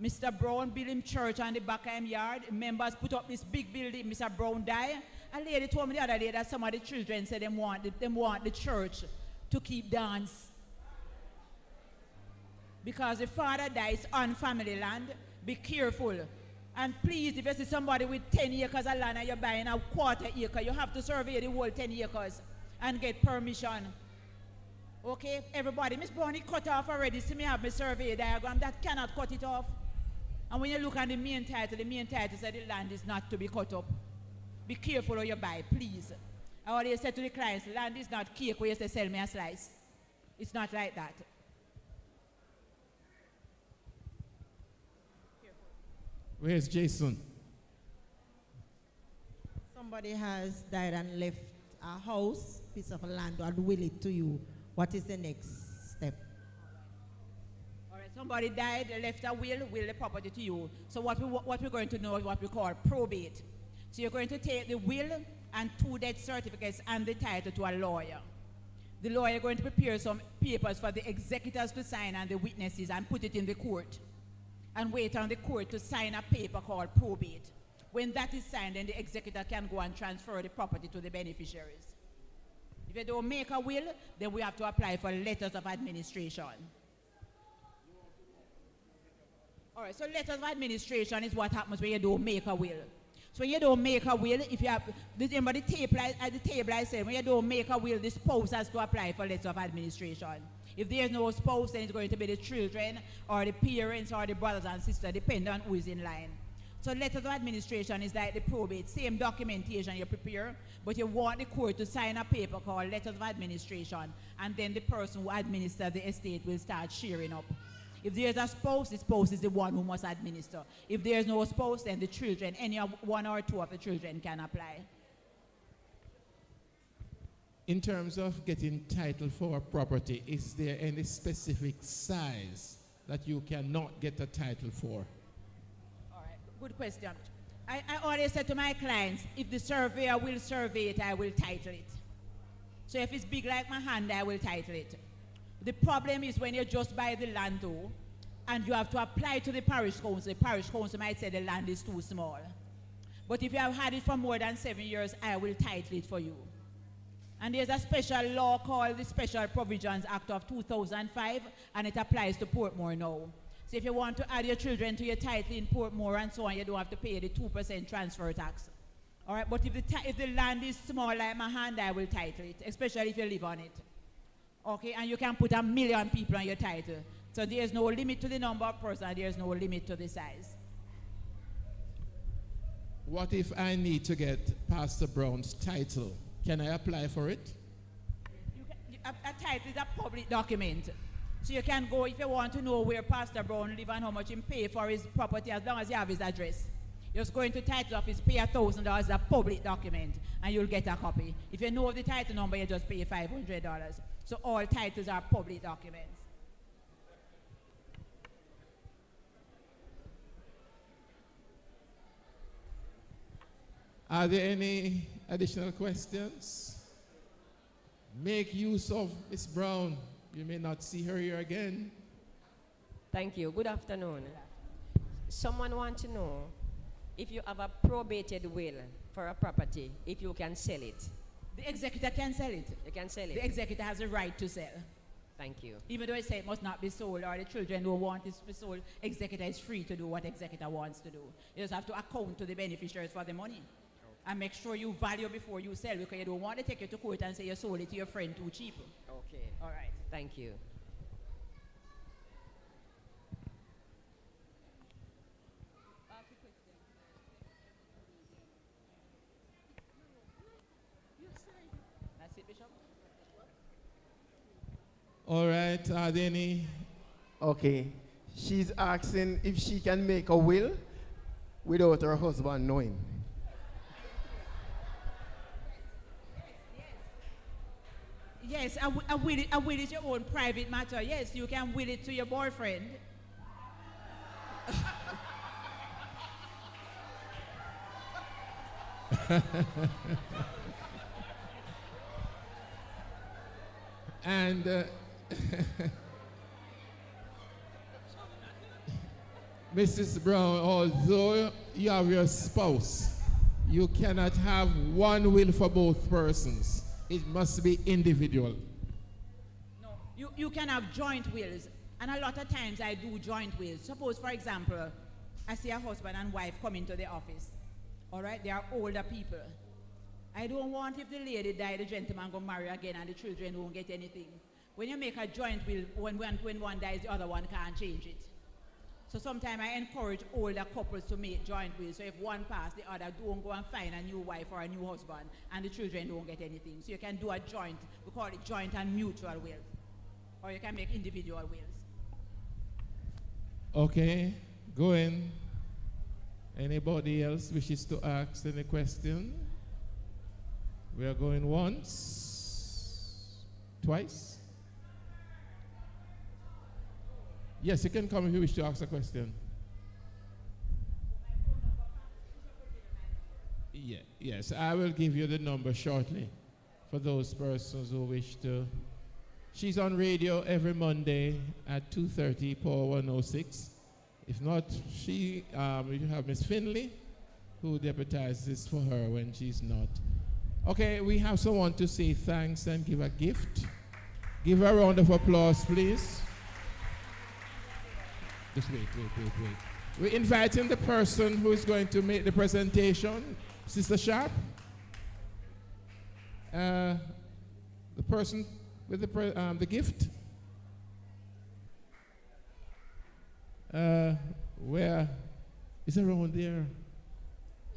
Mr. Brown built him church on the back of him yard. Members put up this big building. Mr. Brown died. A lady told me the other day that some of the children said they want the church to keep dance. Because the father dies on family land. Be careful. And please, if you see somebody with 10 acres of land and you're buying a quarter acre, you have to survey the whole 10 acres and get permission. Okay, everybody, Miss Brownie cut off already. See me have my survey diagram. That cannot cut it off. And when you look at the main title said the land is not to be cut up. Be careful how you buy, please. I always said to the clients, land is not cake where you say sell me a slice. It's not like that. Where's Jason? Somebody has died and left a house, piece of land, and will it to you. What is the next step? All right, somebody died, they left a will the property to you. So what we're going to know is what we call probate. So you're going to take the will and 2 death certificates and the title to a lawyer. The lawyer is going to prepare some papers for the executors to sign and the witnesses and put it in the court. And wait on the court to sign a paper called probate. When that is signed, then the executor can go and transfer the property to the beneficiaries. If you don't make a will, then we have to apply for letters of administration. All right, so letters of administration is what happens when you don't make a will. So when you don't make a will, if you have, remember the table I said, when you don't make a will, the spouse has to apply for letters of administration. If there's no spouse, then it's going to be the children or the parents or the brothers and sisters, depending on who is in line. So letters of administration is like the probate, same documentation you prepare, but you want the court to sign a paper called letters of administration, and then the person who administers the estate will start sharing up. If there's a spouse, the spouse is the one who must administer. If there's no spouse, then the children, any one or two of the children can apply. In terms of getting title for a property, is there any specific size that you cannot get a title for? All right, good question. I always say to my clients, if the surveyor will survey it, I will title it. So if it's big like my hand, I will title it. The problem is when you just buy the land though, and you have to apply to the parish council might say the land is too small. But if you have had it for more than 7 years, I will title it for you. And there's a special law called the Special Provisions Act of 2005, and it applies to Portmore now. So if you want to add your children to your title in Portmore and so on, you don't have to pay the 2% transfer tax. All right, but if the land is small like my hand, I will title it, especially if you live on it. Okay, and you can put 1 million people on your title. So there's no limit to the number of persons, there's no limit to the size. What if I need to get Pastor Brown's title? Can I apply for it? A title is a public document. So you can go if you want to know where Pastor Brown lives and how much he pay for his property as long as you have his address. You're just going to title office, pay $1,000, a public document, and you'll get a copy. If you know the title number, you just pay $500. So all titles are public documents. Are there any additional questions? Make use of Miss Brown. You may not see her here again. Thank you. Good afternoon. Someone wants to know if you have a probated will for a property, if you can sell it. The executor can sell it. You can sell it? The executor has a right to sell. Thank you. Even though it says it must not be sold or the children don't want it to be sold, executor is free to do what executor wants to do. You just have to account to the beneficiaries for the money. And make sure you value before you sell, because you don't want to take it to court and say you sold it to your friend too cheap. Okay. All right. Thank you. That's it, Bishop. All right, are there any? Okay. She's asking if she can make a will without her husband knowing. Yes, a will is your own private matter. Yes, you can will it to your boyfriend. And Mrs. Brown, although you have your spouse, you cannot have one will for both persons. It must be individual. No, you can have joint wills. And a lot of times I do joint wills. Suppose, for example, I see a husband and wife come into the office. All right, they are older people. I don't want if the lady die, the gentleman go marry again and the children won't get anything. When you make a joint will, when one dies, the other one can't change it. So sometimes I encourage older couples to make joint wills. So if one passes, the other don't go and find a new wife or a new husband, and the children don't get anything. So you can do a joint, we call it joint and mutual will. Or you can make individual wills. Okay, go in. Anybody else wishes to ask any question? We are going once, twice. Yes, you can come if you wish to ask a question. Yeah, yes, I will give you the number shortly for those persons who wish to. She's on radio every Monday at 2:30, Power 106. If not, you have Miss Finley, who deputizes for her when she's not. Okay, we have someone to say thanks and give a gift. Give her a round of applause, please. Just wait. We're inviting the person who is going to make the presentation, Sister Sharp. The person with the gift. Where? It's around there.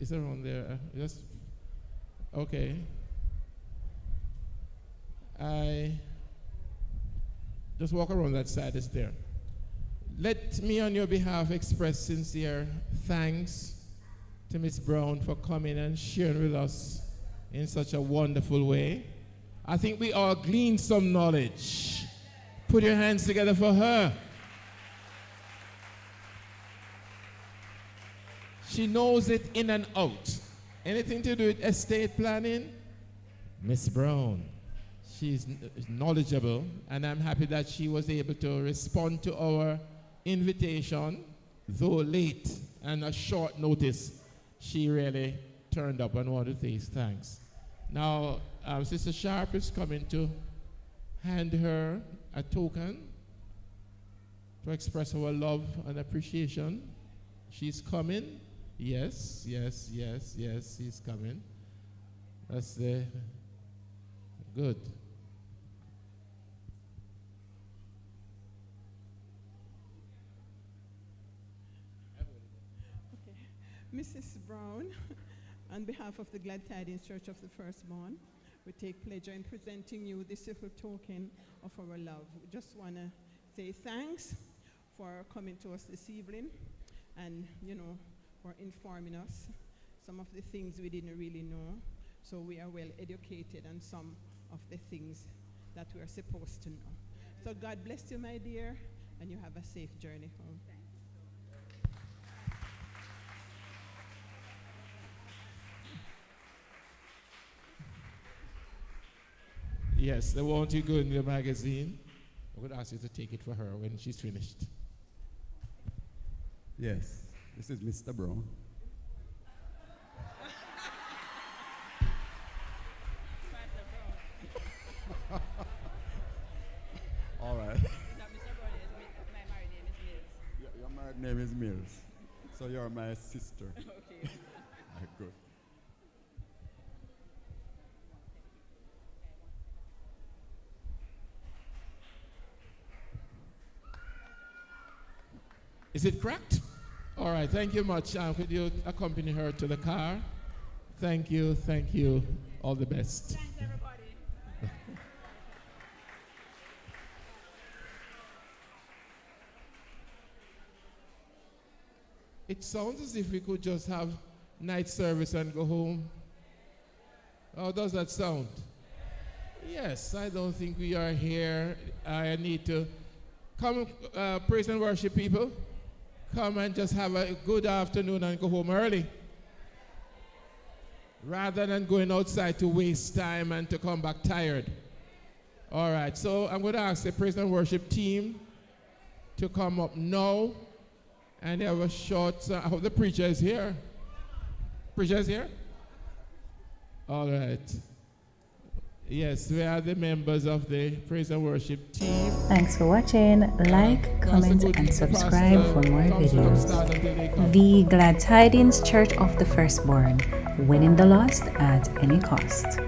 It's around there. Just okay. I just walk around that side. It's there. Let me on your behalf express sincere thanks to Miss Brown for coming and sharing with us in such a wonderful way. I think we all gleaned some knowledge. Put your hands together for her. She knows it in and out. Anything to do with estate planning, Miss Brown. She's knowledgeable, and I'm happy that she was able to respond to our invitation, though late and a short notice. She really turned up, and want to say thanks. Now, Sister Sharp is coming to hand her a token to express our love and appreciation. She's coming. Yes, yes, yes, yes, she's coming. That's the good. Mrs. Brown, on behalf of the Glad Tidings Church of the Firstborn, we take pleasure in presenting you this little token of our love. We just want to say thanks for coming to us this evening and, for informing us some of the things we didn't really know. So we are well educated on some of the things that we are supposed to know. So God bless you, my dear, and you have a safe journey home. Yes, they want you go in the magazine. I would ask you to take it for her when she's finished. Yes, this is Mr. Brown. All right. My married name is Mills. Your married name is Mills. So you're my sister. Okay. Good. Is it cracked? All right, thank you much. Could you accompany her to the car? Thank you, thank you. All the best. Thanks, everybody. It sounds as if we could just have night service and go home. How does that sound? Yes, I don't think we are here. I need to come, praise and worship people. Come and just have a good afternoon and go home early, rather than going outside to waste time and to come back tired. All right, so I'm going to ask the praise and worship team to come up now, and they have a short, I hope the preacher is here. Preacher is here? All right. Yes, we are the members of the praise and worship team. Thanks for watching. Like, comment, and subscribe for more videos. The Glad Tidings Church of the Firstborn, winning the lost at any cost.